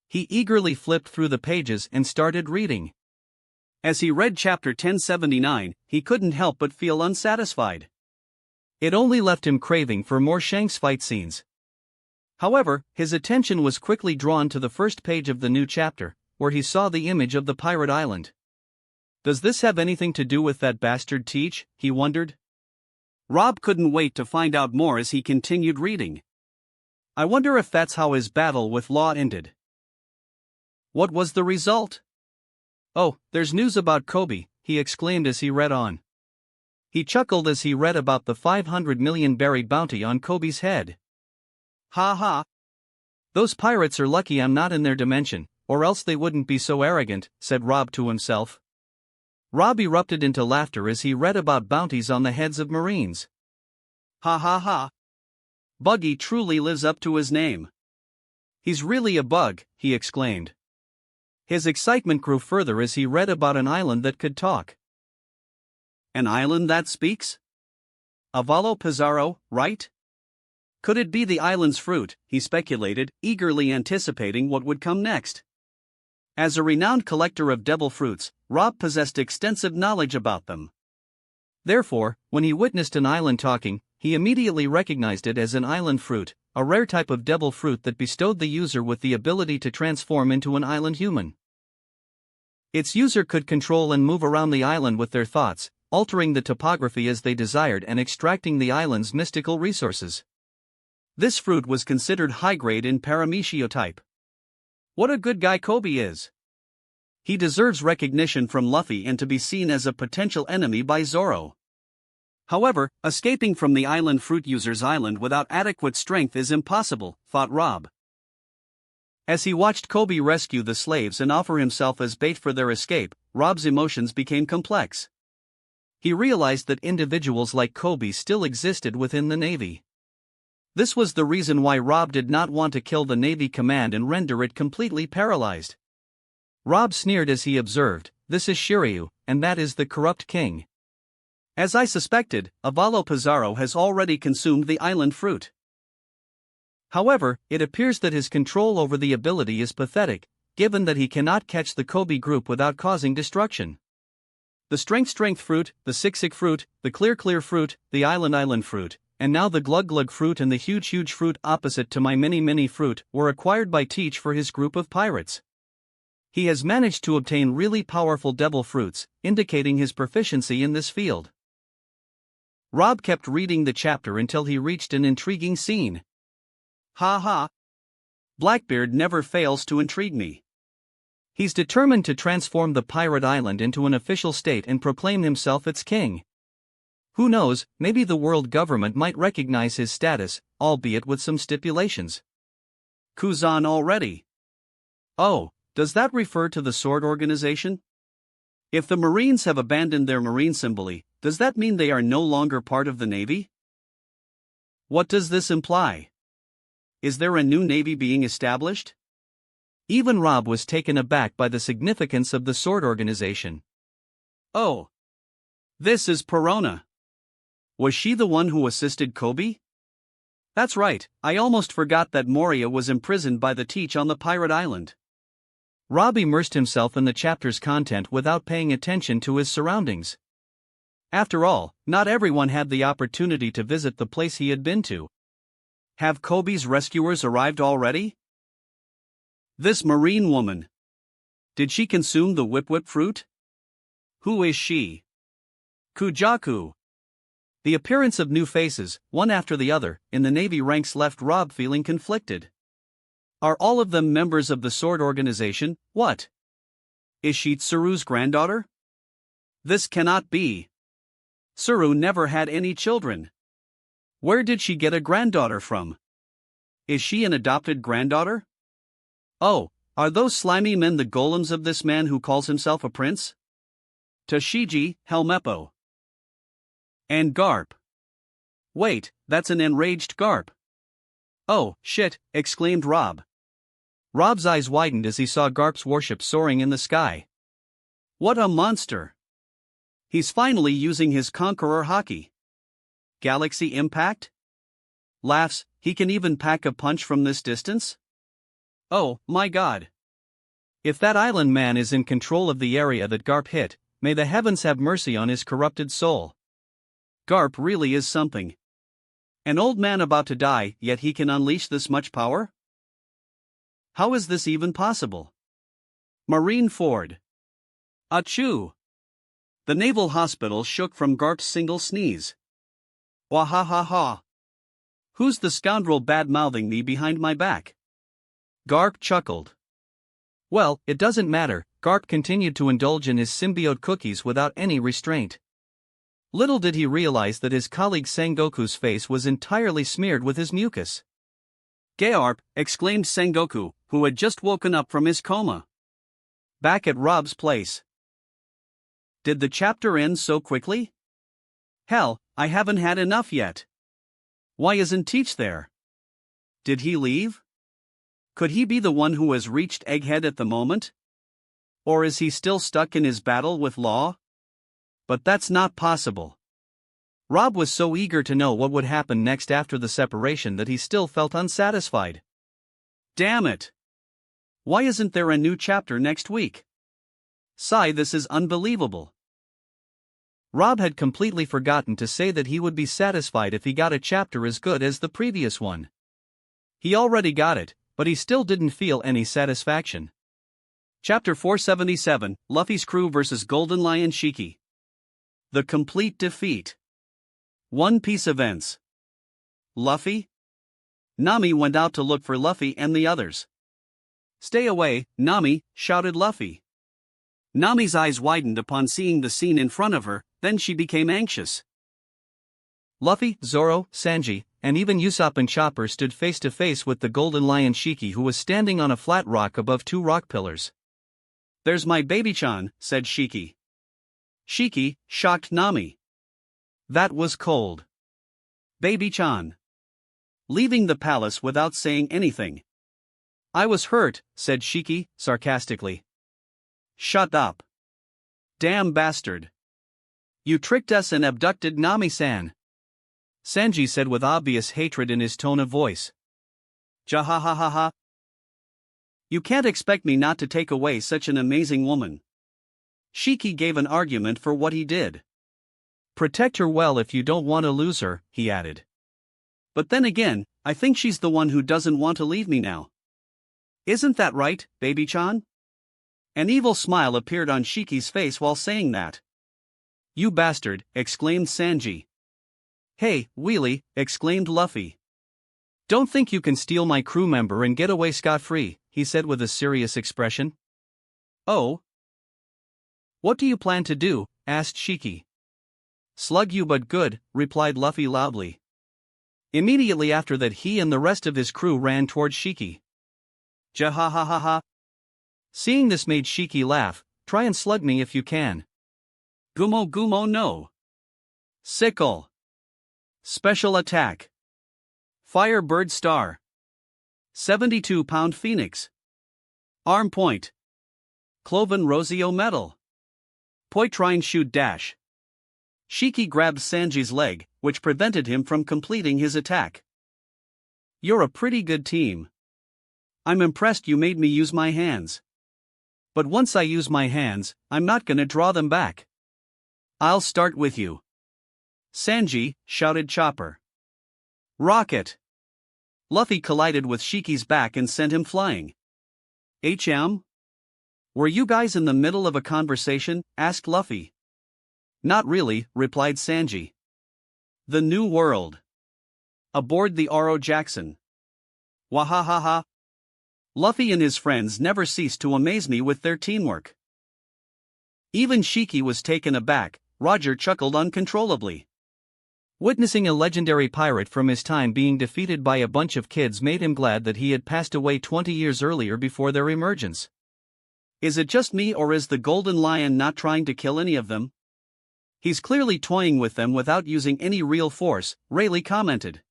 He eagerly flipped through the pages and started reading. As he read chapter 1079, he couldn't help but feel unsatisfied. It only left him craving for more Shanks fight scenes. However, his attention was quickly drawn to the first page of the new chapter, where he saw the image of the pirate island. Does this have anything to do with that bastard Teach? He wondered. Rob couldn't wait to find out more as he continued reading. I wonder if that's how his battle with Law ended. What was the result? Oh, there's news about Kobe, he exclaimed as he read on. He chuckled as he read about the 500 million buried bounty on Kobe's head. Ha ha. Those pirates are lucky I'm not in their dimension, or else they wouldn't be so arrogant, said Rob to himself. Rob erupted into laughter as he read about bounties on the heads of Marines. Ha ha ha. Buggy truly lives up to his name. He's really a bug, he exclaimed. His excitement grew further as he read about an island that could talk. An island that speaks? Avalo Pizarro, right? Could it be the island's fruit, he speculated, eagerly anticipating what would come next. As a renowned collector of devil fruits, Rob possessed extensive knowledge about them. Therefore, when he witnessed an island talking, he immediately recognized it as an island fruit, a rare type of devil fruit that bestowed the user with the ability to transform into an island human. Its user could control and move around the island with their thoughts, altering the topography as they desired and extracting the island's mystical resources. This fruit was considered high-grade in Paramecia type. What a good guy Kobe is! He deserves recognition from Luffy and to be seen as a potential enemy by Zoro. However, escaping from the island fruit user's island without adequate strength is impossible, thought Rob. As he watched Kobe rescue the slaves and offer himself as bait for their escape, Rob's emotions became complex. He realized that individuals like Kobe still existed within the Navy. This was the reason why Rob did not want to kill the Navy command and render it completely paralyzed. Rob sneered as he observed, "This is Shiryu, and that is the corrupt king." As I suspected, Avalo Pizarro has already consumed the island fruit. However, it appears that his control over the ability is pathetic, given that he cannot catch the Kobe group without causing destruction. The strength fruit, the Sick fruit, the clear fruit, the island fruit, and now the glug fruit and the huge fruit opposite to my mini fruit were acquired by Teach for his group of pirates. He has managed to obtain really powerful devil fruits, indicating his proficiency in this field. Rob kept reading the chapter until he reached an intriguing scene. Ha ha. Blackbeard never fails to intrigue me. He's determined to transform the pirate island into an official state and proclaim himself its king. Who knows, maybe the world government might recognize his status, albeit with some stipulations. Kuzan already. Oh, does that refer to the sword organization? If the Marines have abandoned their Marine symbol, does that mean they are no longer part of the Navy? What does this imply? Is there a new Navy being established? Even Rob was taken aback by the significance of the sword organization. Oh. This is Perona. Was she the one who assisted Kobe? That's right, I almost forgot that Moria was imprisoned by the Teach on the pirate island. Rob immersed himself in the chapter's content without paying attention to his surroundings. After all, not everyone had the opportunity to visit the place he had been to. Have Kobe's rescuers arrived already? This Marine woman. Did she consume the whip fruit? Who is she? Kujaku. The appearance of new faces, one after the other, in the Navy ranks left Rob feeling conflicted. Are all of them members of the sword organization? What? Is she Tsuru's granddaughter? This cannot be. Tsuru never had any children. Where did she get a granddaughter from? Is she an adopted granddaughter? Oh, are those slimy men the golems of this man who calls himself a prince? Toshiji, Helmeppo. And Garp. Wait, that's an enraged Garp. Oh, shit, exclaimed Rob. Rob's eyes widened as he saw Garp's warship soaring in the sky. What a monster! He's finally using his Conqueror hockey. Galaxy impact? Laughs, he can even pack a punch from this distance? Oh, my god. If that island man is in control of the area that Garp hit, may the heavens have mercy on his corrupted soul. Garp really is something. An old man about to die, yet he can unleash this much power? How is this even possible? Marine Ford. Achoo! The naval hospital shook from Garp's single sneeze. Wahahaha! Who's the scoundrel bad-mouthing me behind my back? Garp chuckled. Well, it doesn't matter, Garp continued to indulge in his symbiote cookies without any restraint. Little did he realize that his colleague Sengoku's face was entirely smeared with his mucus. Garp, exclaimed Sengoku, who had just woken up from his coma. Back at Rob's place. Did the chapter end so quickly? Hell, I haven't had enough yet. Why isn't Teach there? Did he leave? Could he be the one who has reached Egghead at the moment? Or is he still stuck in his battle with Law? But that's not possible. Rob was so eager to know what would happen next after the separation that he still felt unsatisfied. Damn it! Why isn't there a new chapter next week? Sigh, this is unbelievable. Rob had completely forgotten to say that he would be satisfied if he got a chapter as good as the previous one. He already got it, but he still didn't feel any satisfaction. Chapter 477, Luffy's crew vs. Golden Lion Shiki. The complete defeat. One Piece events. Luffy? Nami went out to look for Luffy and the others. Stay away, Nami, shouted Luffy. Nami's eyes widened upon seeing the scene in front of her, then she became anxious. Luffy, Zoro, Sanji, and even Usopp and Chopper stood face to face with the Golden Lion Shiki, who was standing on a flat rock above two rock pillars. There's my baby-chan, said Shiki. Shiki, shocked Nami. That was cold. Baby-chan. Leaving the palace without saying anything. I was hurt, said Shiki, sarcastically. Shut up. Damn bastard. You tricked us and abducted Nami-san. Sanji said with obvious hatred in his tone of voice. Jahahaha. You can't expect me not to take away such an amazing woman. Shiki gave an argument for what he did. Protect her well if you don't want to lose her, he added. But then again, I think she's the one who doesn't want to leave me now. Isn't that right, baby-chan? An evil smile appeared on Shiki's face while saying that. You bastard, exclaimed Sanji. Hey, Wheelie, exclaimed Luffy. Don't think you can steal my crew member and get away scot-free, he said with a serious expression. Oh? What do you plan to do? Asked Shiki. Slug you but good, replied Luffy loudly. Immediately after that, he and the rest of his crew ran towards Shiki. Ja-ha-ha-ha-ha. Seeing this made Shiki laugh. Try and slug me if you can. Gumo Gumo no. Sickle. Special attack. Firebird star. 72-pound phoenix. Arm point. Cloven Rosio metal. Poitrine shoot dash. Shiki grabbed Sanji's leg, which prevented him from completing his attack. You're a pretty good team. I'm impressed you made me use my hands. But once I use my hands, I'm not gonna draw them back. I'll start with you. Sanji, shouted Chopper. Rocket! Luffy collided with Shiki's back and sent him flying. HM? Were you guys in the middle of a conversation? Asked Luffy. Not really, replied Sanji. The New World. Aboard the Oro Jackson. Wahahaha. Luffy and his friends never ceased to amaze me with their teamwork. Even Shiki was taken aback. Roger chuckled uncontrollably. Witnessing a legendary pirate from his time being defeated by a bunch of kids made him glad that he had passed away 20 years earlier before their emergence. Is it just me, or is the Golden Lion not trying to kill any of them? He's clearly toying with them without using any real force, Rayleigh commented.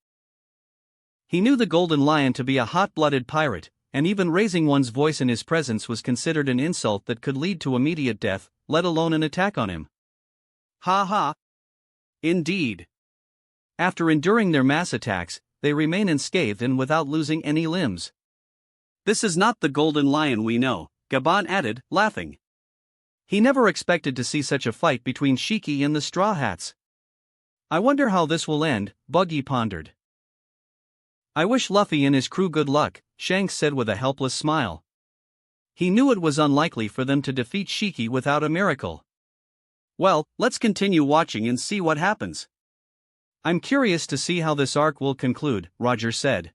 He knew the Golden Lion to be a hot-blooded pirate, and even raising one's voice in his presence was considered an insult that could lead to immediate death, let alone an attack on him. Ha ha. Indeed. After enduring their mass attacks, they remain unscathed and without losing any limbs. This is not the Golden Lion we know, Gabon added, laughing. He never expected to see such a fight between Shiki and the Straw Hats. I wonder how this will end, Buggy pondered. I wish Luffy and his crew good luck, Shanks said with a helpless smile. He knew it was unlikely for them to defeat Shiki without a miracle. Well, let's continue watching and see what happens. I'm curious to see how this arc will conclude, Roger said.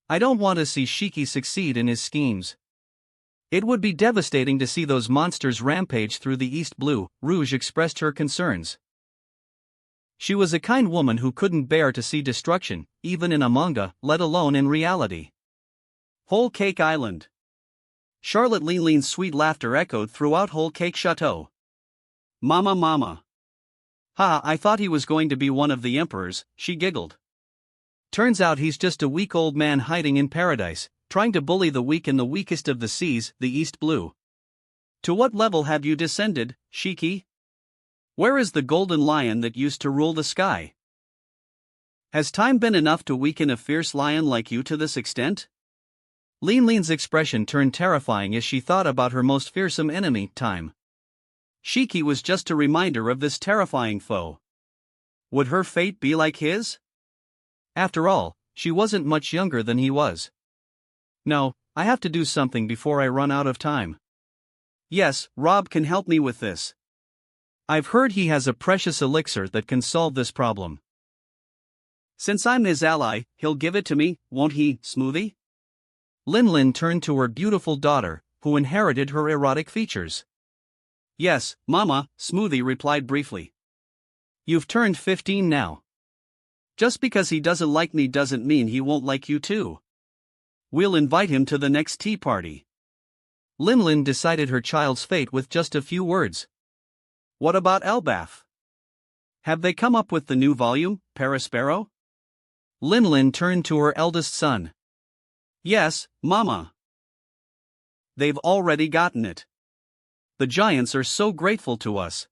I don't want to see Shiki succeed in his schemes. It would be devastating to see those monsters rampage through the East Blue, Rouge expressed her concerns. She was a kind woman who couldn't bear to see destruction, even in a manga, let alone in reality. Whole Cake Island. Charlotte Lean's sweet laughter echoed throughout Whole Cake Chateau. Mama mama. Ha, I thought he was going to be one of the emperors, she giggled. Turns out he's just a weak old man hiding in paradise, trying to bully the weak in the weakest of the seas, the East Blue. To what level have you descended, Shiki? Where is the Golden Lion that used to rule the sky? Has time been enough to weaken a fierce lion like you to this extent? Lean's expression turned terrifying as she thought about her most fearsome enemy, time. Shiki was just a reminder of this terrifying foe. Would her fate be like his? After all, she wasn't much younger than he was. No, I have to do something before I run out of time. Yes, Rob can help me with this. I've heard he has a precious elixir that can solve this problem. Since I'm his ally, he'll give it to me, won't he, Smoothie? Lin turned to her beautiful daughter, who inherited her erotic features. Yes, Mama, Smoothie replied briefly. You've turned 15 now. Just because he doesn't like me doesn't mean he won't like you too. We'll invite him to the next tea party. Lin decided her child's fate with just a few words. What about Elbaf? Have they come up with the new volume, Paraspero? Lin turned to her eldest son. Yes, Mama. They've already gotten it. The giants are so grateful to us.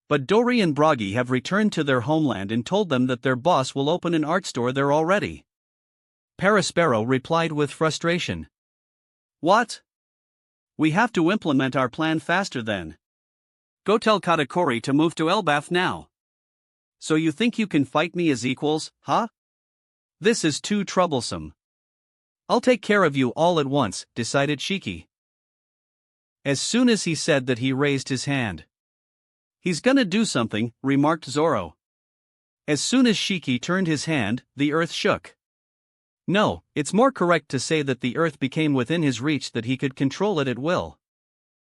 But Dory and Broggy have returned to their homeland and told them that their boss will open an art store there already. Paraspero replied with frustration. What? We have to implement our plan faster then. Go tell Katakuri to move to Elbaf now. So you think you can fight me as equals, huh? This is too troublesome. I'll take care of you all at once, decided Shiki. As soon as he said that, he raised his hand. He's gonna do something, remarked Zoro. As soon as Shiki turned his hand, the earth shook. No, it's more correct to say that the earth became within his reach, that he could control it at will.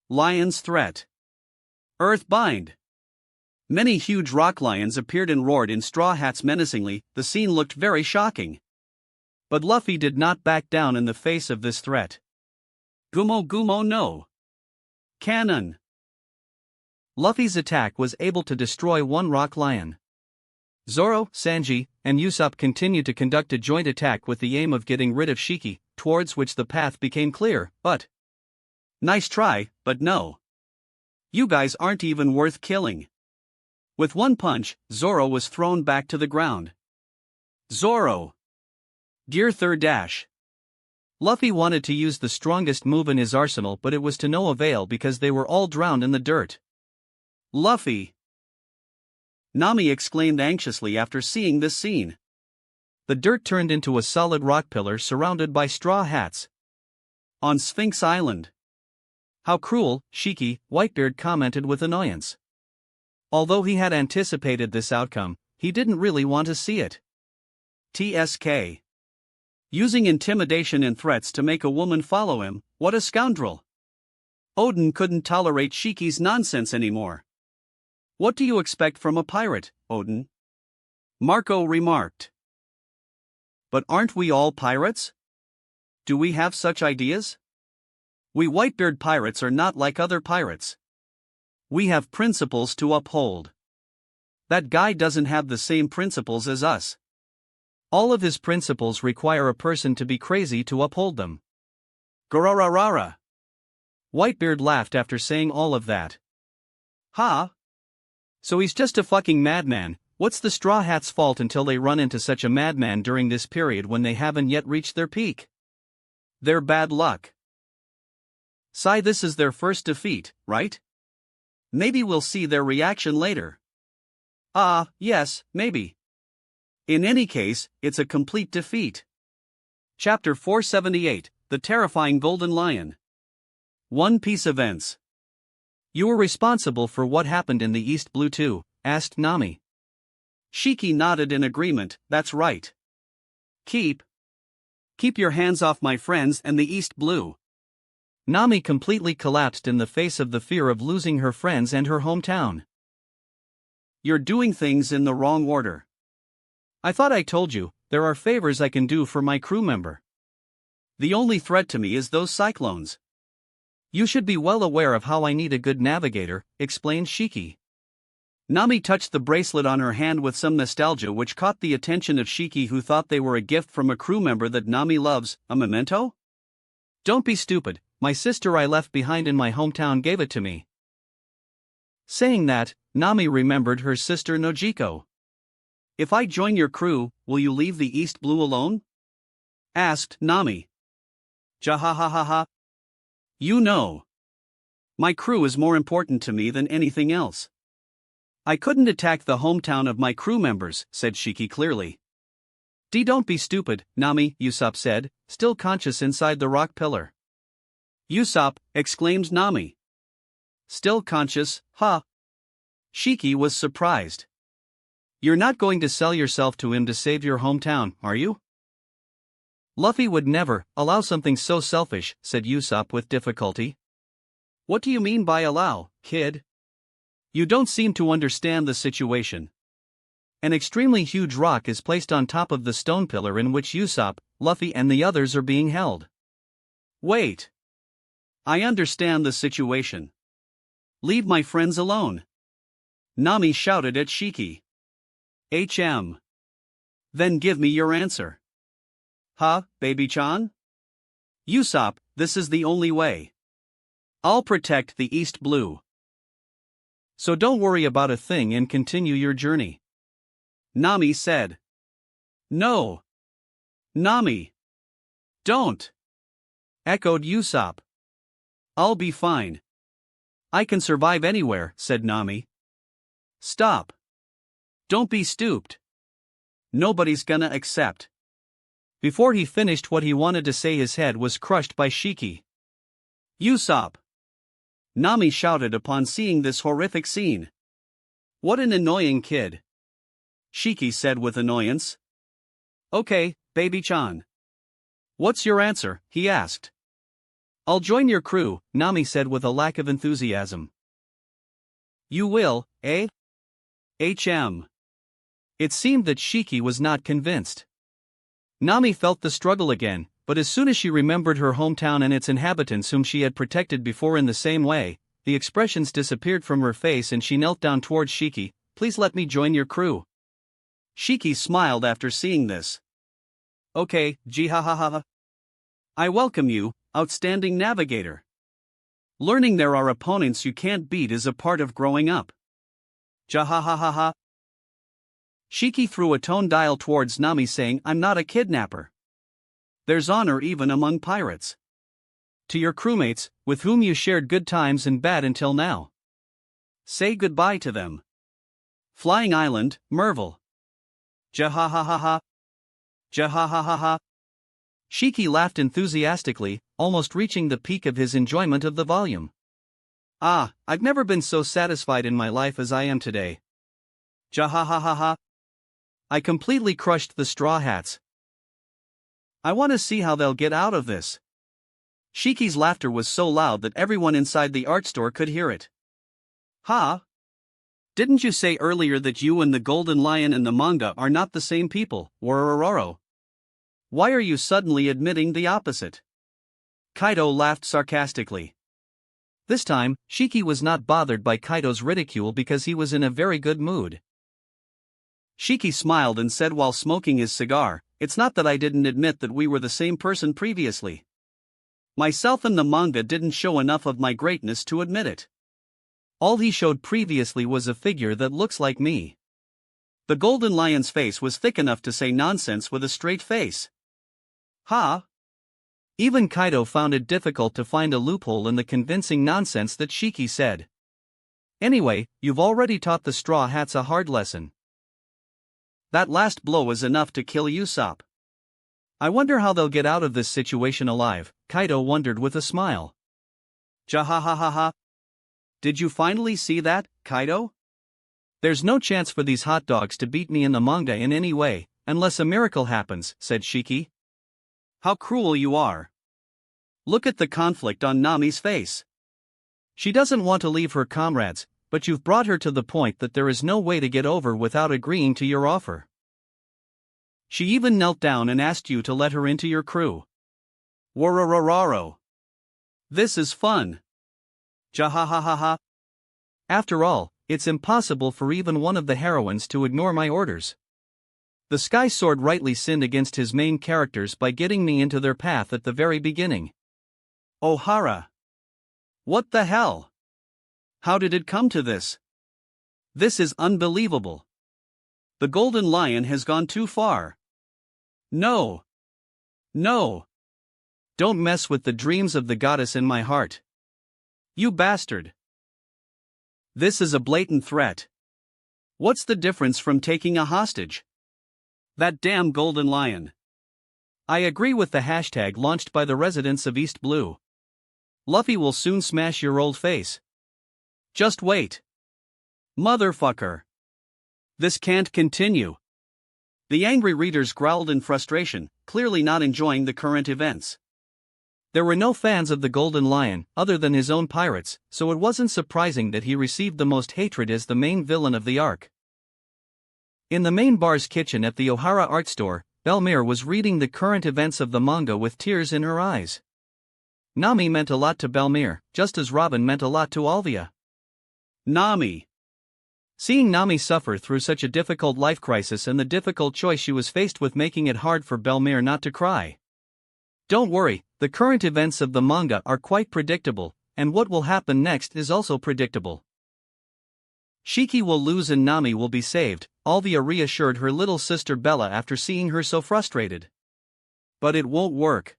Lion's threat. Earth bind. Many huge rock lions appeared and roared in straw hats menacingly. The scene looked very shocking. But Luffy did not back down in the face of this threat. Gumo Gumo no. Cannon. Luffy's attack was able to destroy one rock lion. Zoro, Sanji, and Usopp continued to conduct a joint attack with the aim of getting rid of Shiki, towards which the path became clear, but... Nice try, but no. You guys aren't even worth killing. With one punch, Zoro was thrown back to the ground. Zoro. Gear Third Dash. Luffy wanted to use the strongest move in his arsenal, but it was to no avail because they were all drowned in the dirt. Luffy! Nami exclaimed anxiously after seeing this scene. The dirt turned into a solid rock pillar surrounded by straw hats. On Sphinx Island. How cruel, Shiki, Whitebeard commented with annoyance. Although he had anticipated this outcome, he didn't really want to see it. TSK. Using intimidation and threats to make a woman follow him, what a scoundrel. Oden couldn't tolerate Shiki's nonsense anymore. What do you expect from a pirate, Oden? Marco remarked. But aren't we all pirates? Do we have such ideas? We Whitebeard pirates are not like other pirates. We have principles to uphold. That guy doesn't have the same principles as us. All of his principles require a person to be crazy to uphold them. Garararara. Whitebeard laughed after saying all of that. Ha! So he's just a fucking madman. What's the Straw Hats' fault until they run into such a madman during this period when they haven't yet reached their peak? Their bad luck. Sigh, this is their first defeat, right? Maybe we'll see their reaction later. Yes, maybe. In any case, it's a complete defeat. Chapter 478, The Terrifying Golden Lion. One Piece Events. You were responsible for what happened in the East Blue too, asked Nami. Shiki nodded in agreement, that's right. Keep your hands off my friends and the East Blue. Nami completely collapsed in the face of the fear of losing her friends and her hometown. You're doing things in the wrong order. I thought I told you, there are favors I can do for my crew member. The only threat to me is those cyclones. You should be well aware of how I need a good navigator, explained Shiki. Nami touched the bracelet on her hand with some nostalgia, which caught the attention of Shiki, who thought they were a gift from a crew member that Nami loves. A memento? Don't be stupid, my sister I left behind in my hometown gave it to me. Saying that, Nami remembered her sister Nojiko. If I join your crew, will you leave the East Blue alone? Asked Nami. Jahahaha. You know. My crew is more important to me than anything else. I couldn't attack the hometown of my crew members, said Shiki clearly. Don't be stupid, Nami, Usopp said, still conscious inside the rock pillar. Usopp, exclaimed Nami. Still conscious, huh? Shiki was surprised. You're not going to sell yourself to him to save your hometown, are you? Luffy would never allow something so selfish, said Usopp with difficulty. What do you mean by allow, kid? You don't seem to understand the situation. An extremely huge rock is placed on top of the stone pillar in which Usopp, Luffy and the others are being held. Wait. I understand the situation. Leave my friends alone. Nami shouted at Shiki. Then give me your answer. Huh, baby-chan? Usopp, this is the only way. I'll protect the East Blue. So don't worry about a thing and continue your journey. Nami said. No. Nami. Don't. Echoed Usopp. I'll be fine. I can survive anywhere, said Nami. Stop. Don't be stooped. Nobody's gonna accept. Before he finished what he wanted to say, his head was crushed by Shiki. Usopp! Nami shouted upon seeing this horrific scene. What an annoying kid. Shiki said with annoyance. Okay, baby-chan. What's your answer? He asked. I'll join your crew, Nami said with a lack of enthusiasm. You will, eh? It seemed that Shiki was not convinced. Nami felt the struggle again, but as soon as she remembered her hometown and its inhabitants whom she had protected before in the same way, the expressions disappeared from her face and she knelt down towards Shiki. Please let me join your crew. Shiki smiled after seeing this. Okay, jihahaha. I welcome you, outstanding navigator. Learning there are opponents you can't beat is a part of growing up. Jahahaha. Shiki threw a tone dial towards Nami saying, I'm not a kidnapper. There's honor even among pirates. To your crewmates, with whom you shared good times and bad until now. Say goodbye to them. Flying Island, Merville. Jahahaha. Jahahaha. Shiki laughed enthusiastically, almost reaching the peak of his enjoyment of the volume. Ah, I've never been so satisfied in my life as I am today. Jahahaha. I completely crushed the Straw Hats. I want to see how they'll get out of this. Shiki's laughter was so loud that everyone inside the art store could hear it. Ha? Didn't you say earlier that you and the Golden Lion in the manga are not the same people, Worororo? Why are you suddenly admitting the opposite? Kaido laughed sarcastically. This time, Shiki was not bothered by Kaido's ridicule because he was in a very good mood. Shiki smiled and said while smoking his cigar, it's not that I didn't admit that we were the same person previously. Myself in the manga didn't show enough of my greatness to admit it. All he showed previously was a figure that looks like me. The Golden Lion's face was thick enough to say nonsense with a straight face. Ha! Even Kaido found it difficult to find a loophole in the convincing nonsense that Shiki said. Anyway, you've already taught the Straw Hats a hard lesson. That last blow is enough to kill Usopp. I wonder how they'll get out of this situation alive, Kaido wondered with a smile. Jahahaha. Did you finally see that, Kaido? There's no chance for these hot dogs to beat me in the manga in any way, unless a miracle happens, said Shiki. How cruel you are. Look at the conflict on Nami's face. She doesn't want to leave her comrades, but you've brought her to the point that there is no way to get over without agreeing to your offer. She even knelt down and asked you to let her into your crew. Wororororo. This is fun. Jahahaha. After all, it's impossible for even one of the heroines to ignore my orders. The Sky Sword rightly sinned against his main characters by getting me into their path at the very beginning. Ohara. What the hell? How did it come to this? This is unbelievable. The Golden Lion has gone too far. No. No. Don't mess with the dreams of the goddess in my heart. You bastard. This is a blatant threat. What's the difference from taking a hostage? That damn Golden Lion. I agree with the hashtag launched by the residents of East Blue. Luffy will soon smash your old face. Just wait. Motherfucker. This can't continue. The angry readers growled in frustration, clearly not enjoying the current events. There were no fans of the Golden Lion, other than his own pirates, so it wasn't surprising that he received the most hatred as the main villain of the arc. In the main bar's kitchen at the Ohara art store, Belmere was reading the current events of the manga with tears in her eyes. Nami meant a lot to Belmere, just as Robin meant a lot to Alvia. Nami. Seeing Nami suffer through such a difficult life crisis and the difficult choice she was faced with making it hard for Belmere not to cry. Don't worry, the current events of the manga are quite predictable, and what will happen next is also predictable. Shiki will lose and Nami will be saved, Alvia reassured her little sister Bella after seeing her so frustrated. But it won't work.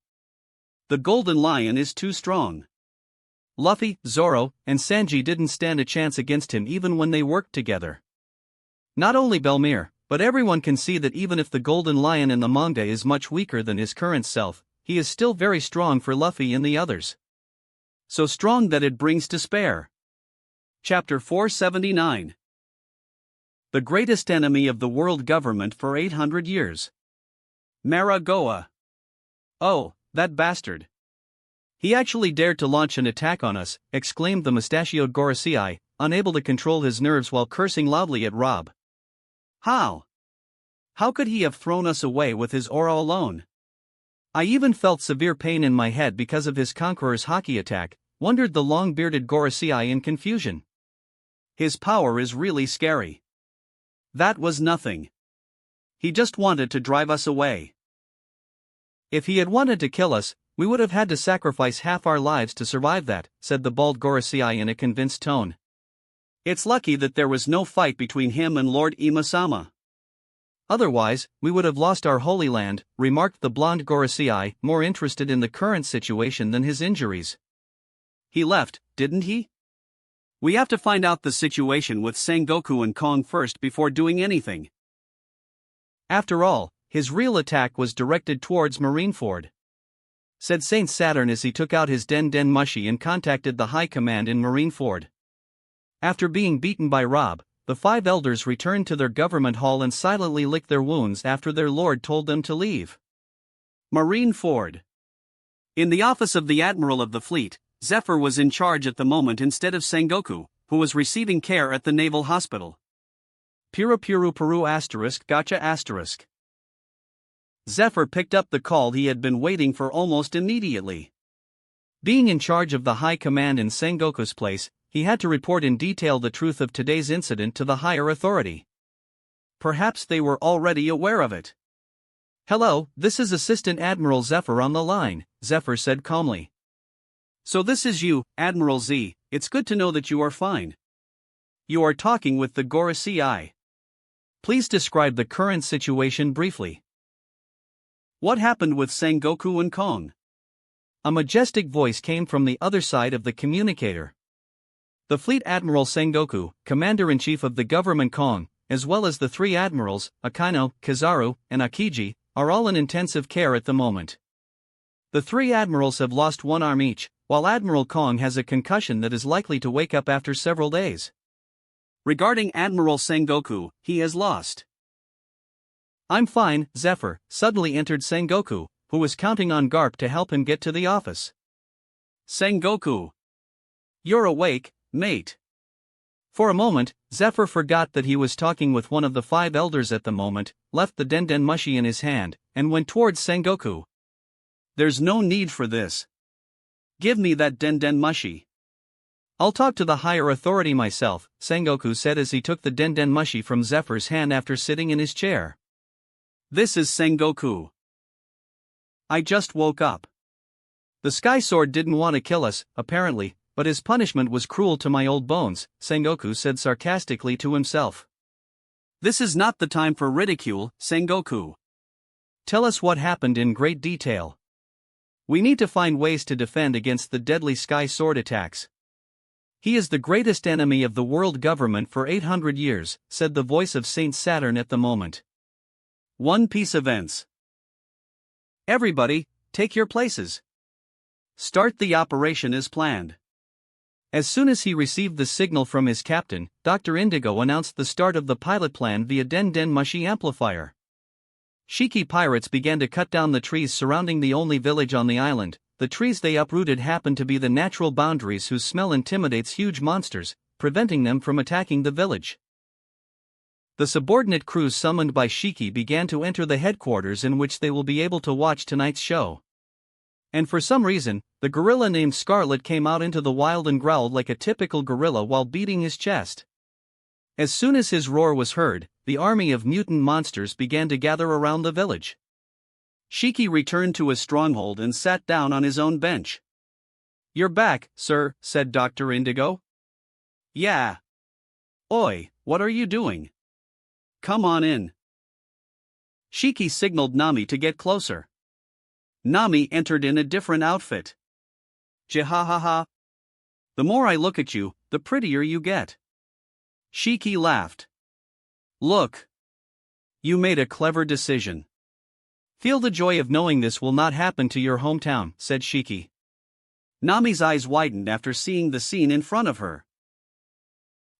The Golden Lion is too strong. Luffy, Zoro, and Sanji didn't stand a chance against him even when they worked together. Not only Belmere, but everyone can see that even if the Golden Lion in the manga is much weaker than his current self, he is still very strong for Luffy and the others. So strong that it brings despair. Chapter 479. The greatest enemy of the world government for 800 years. Maragoa. Oh, that bastard. He actually dared to launch an attack on us, exclaimed the mustachioed Gorosei, unable to control his nerves while cursing loudly at Rob. How? How could he have thrown us away with his aura alone? I even felt severe pain in my head because of his conqueror's hockey attack, wondered the long-bearded Gorosei in confusion. His power is really scary. That was nothing. He just wanted to drive us away. If he had wanted to kill us, we would have had to sacrifice half our lives to survive that, said the bald Gorosei in a convinced tone. It's lucky that there was no fight between him and Lord Imasama. Otherwise, we would have lost our holy land, remarked the blonde Gorosei, more interested in the current situation than his injuries. He left, didn't he? We have to find out the situation with Sengoku and Kong first before doing anything. After all, his real attack was directed towards Marineford, said Saint Saturn as he took out his Den Den Mushi and contacted the High Command in Marineford. After being beaten by Rob, the 5 elders returned to their government hall and silently licked their wounds after their lord told them to leave Marineford. In the office of the Admiral of the Fleet, Zephyr was in charge at the moment instead of Sengoku, who was receiving care at the Naval Hospital. Peru ** gotcha **. Zephyr picked up the call he had been waiting for almost immediately. Being in charge of the High Command in Sengoku's place, he had to report in detail the truth of today's incident to the higher authority. Perhaps they were already aware of it. Hello, this is Assistant Admiral Zephyr on the line, Zephyr said calmly. So this is you, Admiral Z, it's good to know that you are fine. You are talking with the Gorosei. Please describe the current situation briefly. What happened with Sengoku and Kong? A majestic voice came from the other side of the communicator. The Fleet Admiral Sengoku, Commander-in-Chief of the government Kong, as well as the 3 admirals, Akaino, Kizaru, and Akiji, are all in intensive care at the moment. The 3 admirals have lost 1 arm each, while Admiral Kong has a concussion that is likely to wake up after several days. Regarding Admiral Sengoku, he has lost. I'm fine, Zephyr, suddenly entered Sengoku, who was counting on Garp to help him get to the office. Sengoku. You're awake, mate. For a moment, Zephyr forgot that he was talking with one of the 5 elders at the moment, left the Den Den Mushi in his hand, and went towards Sengoku. There's no need for this. Give me that Den Den Mushi. I'll talk to the higher authority myself, Sengoku said as he took the Den Den Mushi from Zephyr's hand after sitting in his chair. This is Sengoku. I just woke up. The Sky Sword didn't want to kill us, apparently, but his punishment was cruel to my old bones, Sengoku said sarcastically to himself. This is not the time for ridicule, Sengoku. Tell us what happened in great detail. We need to find ways to defend against the deadly Sky Sword attacks. He is the greatest enemy of the world government for 800 years, said the voice of Saint Saturn at the moment. One Piece events. Everybody, take your places. Start the operation as planned. As soon as he received the signal from his captain, Dr. Indigo announced the start of the pilot plan via Den Den Mushi amplifier. Shiki pirates began to cut down the trees surrounding the only village on the island. The trees they uprooted happened to be the natural boundaries whose smell intimidates huge monsters, preventing them from attacking the village. The subordinate crews summoned by Shiki began to enter the headquarters in which they will be able to watch tonight's show. And for some reason, the gorilla named Scarlet came out into the wild and growled like a typical gorilla while beating his chest. As soon as his roar was heard, the army of mutant monsters began to gather around the village. Shiki returned to his stronghold and sat down on his own bench. You're back, sir, said Dr. Indigo. Yeah. Oi, what are you doing? Come on in. Shiki signaled Nami to get closer. Nami entered in a different outfit. Jihahaha. The more I look at you, the prettier you get. Shiki laughed. Look. You made a clever decision. Feel the joy of knowing this will not happen to your hometown, said Shiki. Nami's eyes widened after seeing the scene in front of her.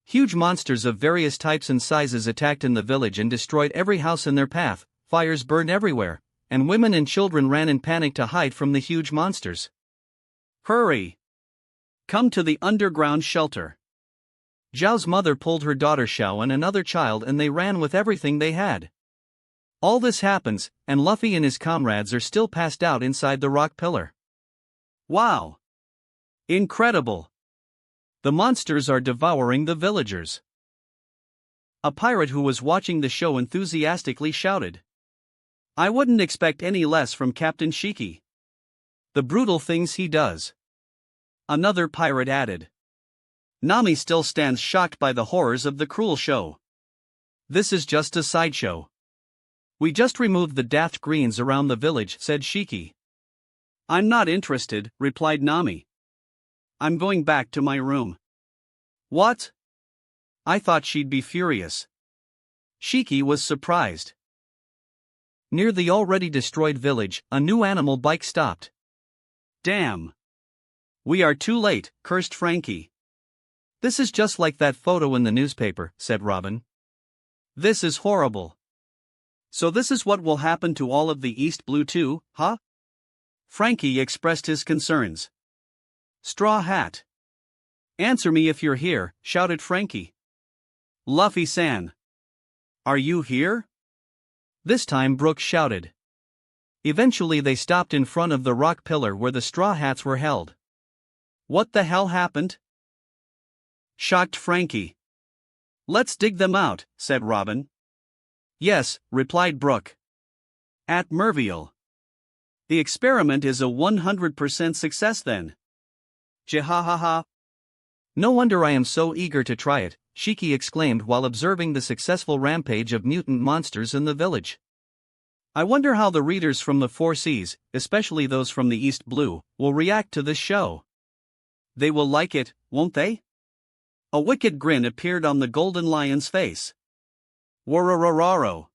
Huge monsters of various types and sizes attacked in the village and destroyed every house in their path, fires burned everywhere, and women and children ran in panic to hide from the huge monsters. Hurry! Come to the underground shelter. Zhao's mother pulled her daughter Xiao and another child and they ran with everything they had. All this happens, and Luffy and his comrades are still passed out inside the rock pillar. Wow! Incredible! The monsters are devouring the villagers. A pirate who was watching the show enthusiastically shouted. I wouldn't expect any less from Captain Shiki. The brutal things he does. Another pirate added. Nami still stands shocked by the horrors of the cruel show. This is just a sideshow. We just removed the daft greens around the village, said Shiki. I'm not interested, replied Nami. I'm going back to my room. What? I thought she'd be furious. Shiki was surprised. Near the already destroyed village, a new animal bike stopped. Damn! We are too late, cursed Frankie. This is just like that photo in the newspaper, said Robin. This is horrible. So this is what will happen to all of the East Blue too, huh? Frankie expressed his concerns. Straw Hat. Answer me if you're here, shouted Frankie. Luffy-san. Are you here? This time Brooke shouted. Eventually they stopped in front of the rock pillar where the Straw Hats were held. What the hell happened? Shocked Frankie. Let's dig them out, said Robin. Yes, replied Brooke. At Merville. The experiment is a 100% success then. Jihahaha. No wonder I am so eager to try it, Shiki exclaimed while observing the successful rampage of mutant monsters in the village. I wonder how the readers from the Four Seas, especially those from the East Blue, will react to this show. They will like it, won't they? A wicked grin appeared on the Golden Lion's face. Warorororo.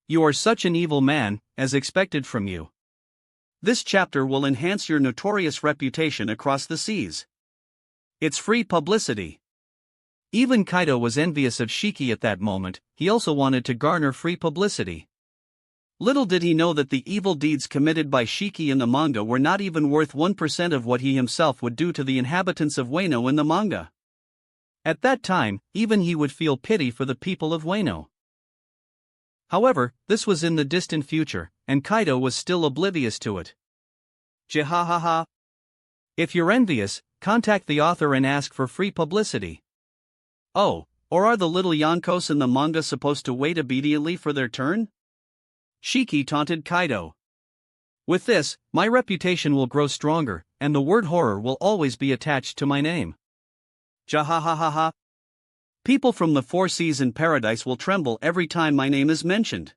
You are such an evil man, as expected from you. This chapter will enhance your notorious reputation across the seas. It's free publicity. Even Kaido was envious of Shiki at that moment, he also wanted to garner free publicity. Little did he know that the evil deeds committed by Shiki in the manga were not even worth 1% of what he himself would do to the inhabitants of Wano in the manga. At that time, even he would feel pity for the people of Wano. However, this was in the distant future, and Kaido was still oblivious to it. Jihahaha. If you're envious, contact the author and ask for free publicity. Oh, or are the little Yonkos in the manga supposed to wait obediently for their turn? Shiki taunted Kaido. With this, my reputation will grow stronger, and the word horror will always be attached to my name. Jahahaha. People from the Four Seas in Paradise will tremble every time my name is mentioned.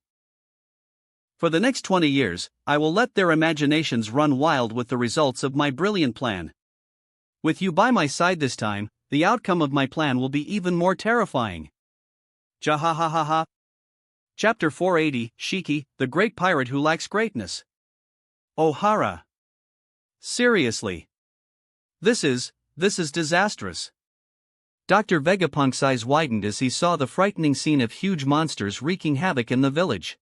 For the next 20 years, I will let their imaginations run wild with the results of my brilliant plan. With you by my side this time, the outcome of my plan will be even more terrifying. Jahahaha. Chapter 480, Shiki, the Great Pirate Who Lacks Greatness. Ohara. Seriously. This is disastrous. Dr. Vegapunk's eyes widened as he saw the frightening scene of huge monsters wreaking havoc in the village.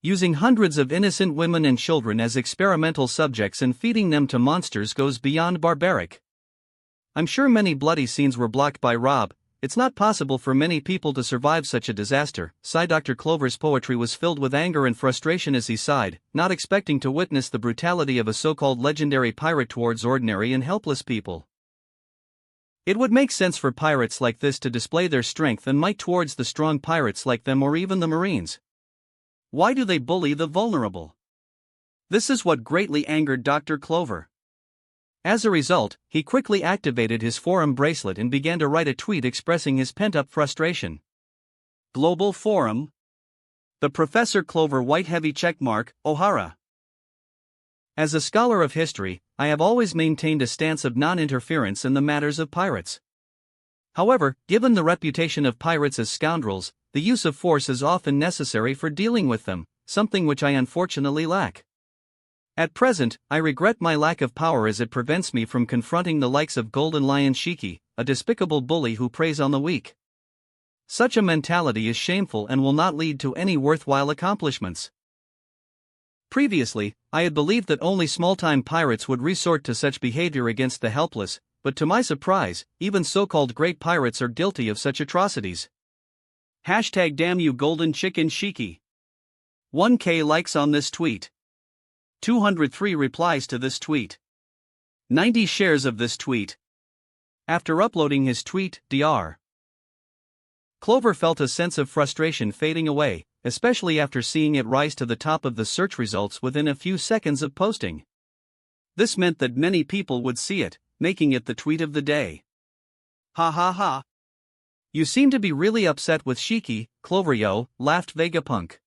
Using hundreds of innocent women and children as experimental subjects and feeding them to monsters goes beyond barbaric. I'm sure many bloody scenes were blocked by Rob. It's not possible for many people to survive such a disaster. Sigh. Dr. Clover's poetry was filled with anger and frustration as he sighed, not expecting to witness the brutality of a so-called legendary pirate towards ordinary and helpless people. It would make sense for pirates like this to display their strength and might towards the strong pirates like them or even the Marines. Why do they bully the vulnerable? This is what greatly angered Dr. Clover. As a result, he quickly activated his forum bracelet and began to write a tweet expressing his pent-up frustration. Global Forum. The Professor Clover White Heavy Checkmark, Ohara. As a scholar of history, I have always maintained a stance of non-interference in the matters of pirates. However, given the reputation of pirates as scoundrels, the use of force is often necessary for dealing with them, something which I unfortunately lack. At present, I regret my lack of power as it prevents me from confronting the likes of Golden Lion Shiki, a despicable bully who preys on the weak. Such a mentality is shameful and will not lead to any worthwhile accomplishments. Previously, I had believed that only small-time pirates would resort to such behavior against the helpless, but to my surprise, even so-called great pirates are guilty of such atrocities. Hashtag damn you golden chicken Shiki. 1K likes on this tweet. 203 replies to this tweet. 90 shares of this tweet. After uploading his tweet, Dr. Clover felt a sense of frustration fading away, especially after seeing it rise to the top of the search results within a few seconds of posting. This meant that many people would see it, making it the tweet of the day. Ha ha ha. You seem to be really upset with Shiki, Clover yo, laughed Vegapunk.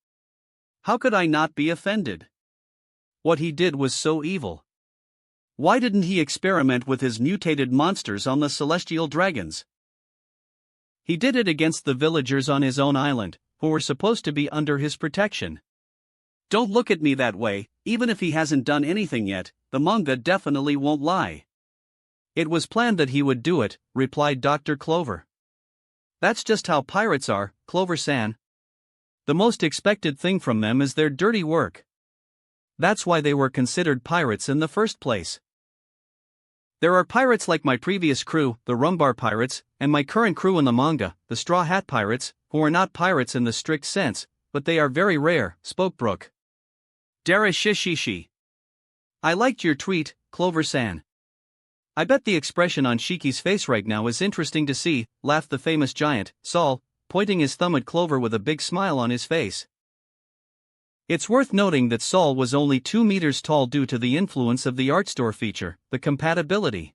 How could I not be offended? What he did was so evil. Why didn't he experiment with his mutated monsters on the celestial dragons? He did it against the villagers on his own island, who were supposed to be under his protection. Don't look at me that way, even if he hasn't done anything yet, the manga definitely won't lie. It was planned that he would do it, replied Dr. Clover. That's just how pirates are, Clover-san. The most expected thing from them is their dirty work. That's why they were considered pirates in the first place. There are pirates like my previous crew, the Rumbar Pirates, and my current crew in the manga, the Straw Hat Pirates, who are not pirates in the strict sense, but they are very rare, spoke Brooke. Darashishishi. I liked your tweet, Clover-san. I bet the expression on Shiki's face right now is interesting to see, laughed the famous giant, Saul, pointing his thumb at Clover with a big smile on his face. It's worth noting that Saul was only 2 meters tall due to the influence of the art store feature, the compatibility.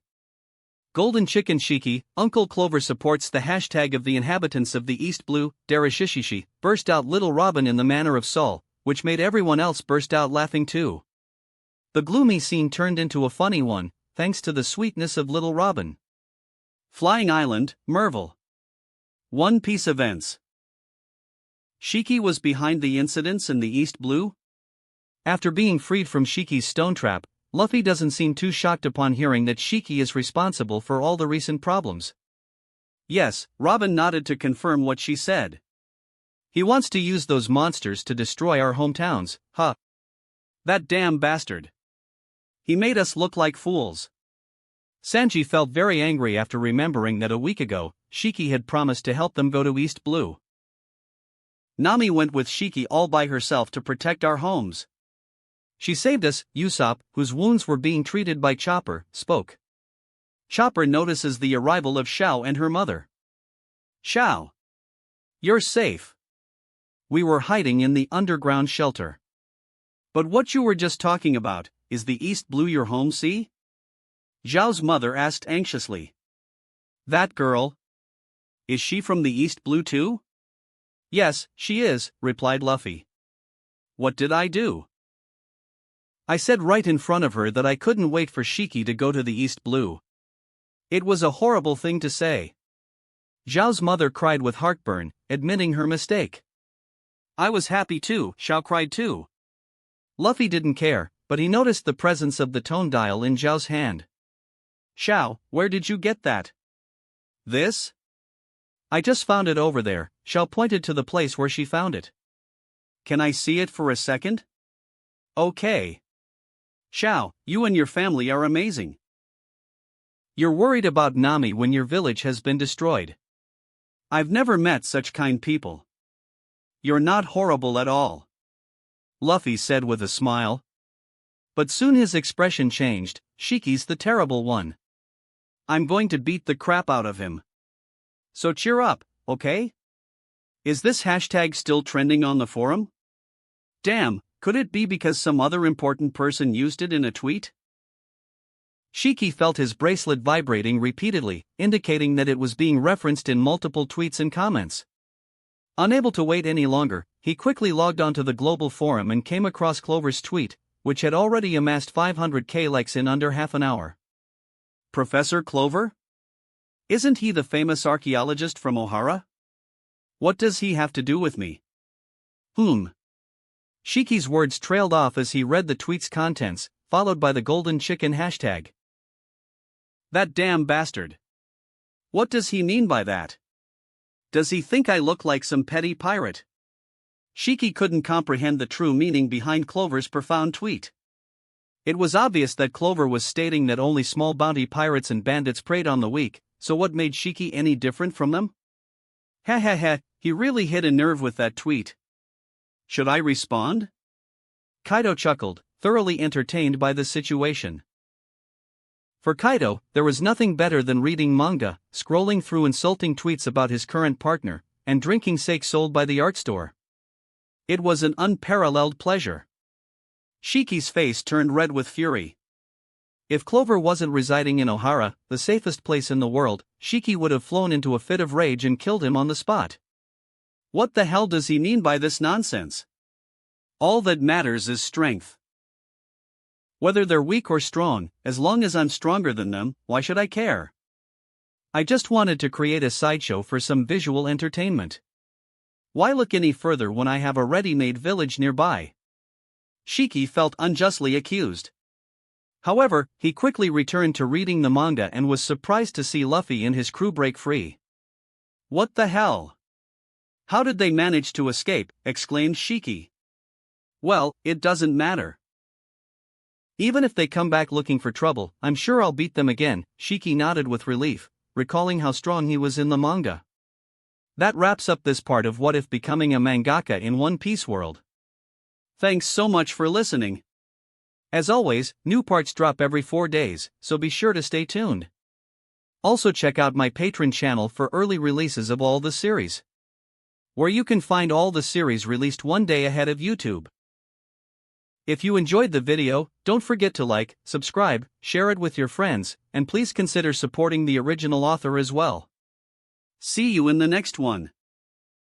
Golden Chicken Shiki, Uncle Clover supports the hashtag of the inhabitants of the East Blue, Darashishishi, burst out Little Robin in the manner of Saul, which made everyone else burst out laughing too. The gloomy scene turned into a funny one, thanks to the sweetness of Little Robin. Flying Island, Merville. One Piece events. Shiki was behind the incidents in the East Blue? After being freed from Shiki's stone trap, Luffy doesn't seem too shocked upon hearing that Shiki is responsible for all the recent problems. Yes, Robin nodded to confirm what she said. He wants to use those monsters to destroy our hometowns, huh? That damn bastard. He made us look like fools. Sanji felt very angry after remembering that a week ago, Shiki had promised to help them go to East Blue. Nami went with Shiki all by herself to protect our homes. She saved us, Usopp, whose wounds were being treated by Chopper, spoke. Chopper notices the arrival of Xiao and her mother. Xiao. You're safe. We were hiding in the underground shelter. But what you were just talking about, is the East Blue your home, see? Zhao's mother asked anxiously. That girl? Is she from the East Blue too? Yes, she is, replied Luffy. What did I do? I said right in front of her that I couldn't wait for Shiki to go to the East Blue. It was a horrible thing to say. Zhao's mother cried with heartburn, admitting her mistake. I was happy too, Xiao cried too. Luffy didn't care, but he noticed the presence of the tone dial in Zhao's hand. Xiao, where did you get that? This? I just found it over there, Xiao pointed to the place where she found it. Can I see it for a second? Okay. Xiao, you and your family are amazing. You're worried about Nami when your village has been destroyed. I've never met such kind people. You're not horrible at all. Luffy said with a smile. But soon his expression changed. Shiki's the terrible one. I'm going to beat the crap out of him. So cheer up, okay? Is this hashtag still trending on the forum? Damn, could it be because some other important person used it in a tweet? Shiki felt his bracelet vibrating repeatedly, indicating that it was being referenced in multiple tweets and comments. Unable to wait any longer, he quickly logged onto the global forum and came across Clover's tweet, which had already amassed 500k likes in under half an hour. Professor Clover? Isn't he the famous archaeologist from Ohara? What does he have to do with me? Shiki's words trailed off as he read the tweet's contents, followed by the golden chicken hashtag. That damn bastard. What does he mean by that? Does he think I look like some petty pirate? Shiki couldn't comprehend the true meaning behind Clover's profound tweet. It was obvious that Clover was stating that only small bounty pirates and bandits preyed on the weak, so what made Shiki any different from them? Ha ha ha, he really hit a nerve with that tweet. Should I respond? Kaido chuckled, thoroughly entertained by the situation. For Kaido, there was nothing better than reading manga, scrolling through insulting tweets about his current partner, and drinking sake sold by the art store. It was an unparalleled pleasure. Shiki's face turned red with fury. If Clover wasn't residing in Ohara, the safest place in the world, Shiki would have flown into a fit of rage and killed him on the spot. What the hell does he mean by this nonsense? All that matters is strength. Whether they're weak or strong, as long as I'm stronger than them, why should I care? I just wanted to create a sideshow for some visual entertainment. Why look any further when I have a ready-made village nearby? Shiki felt unjustly accused. However, he quickly returned to reading the manga and was surprised to see Luffy and his crew break free. What the hell? How did they manage to escape? Exclaimed Shiki. Well, it doesn't matter. Even if they come back looking for trouble, I'm sure I'll beat them again. Shiki nodded with relief, recalling how strong he was in the manga. That wraps up this part of What If Becoming a Mangaka in One Piece World. Thanks so much for listening. As always, new parts drop every 4 days, so be sure to stay tuned. Also check out my Patreon channel for early releases of all the series, where you can find all the series released one day ahead of YouTube. If you enjoyed the video, don't forget to like, subscribe, share it with your friends, and please consider supporting the original author as well. See you in the next one.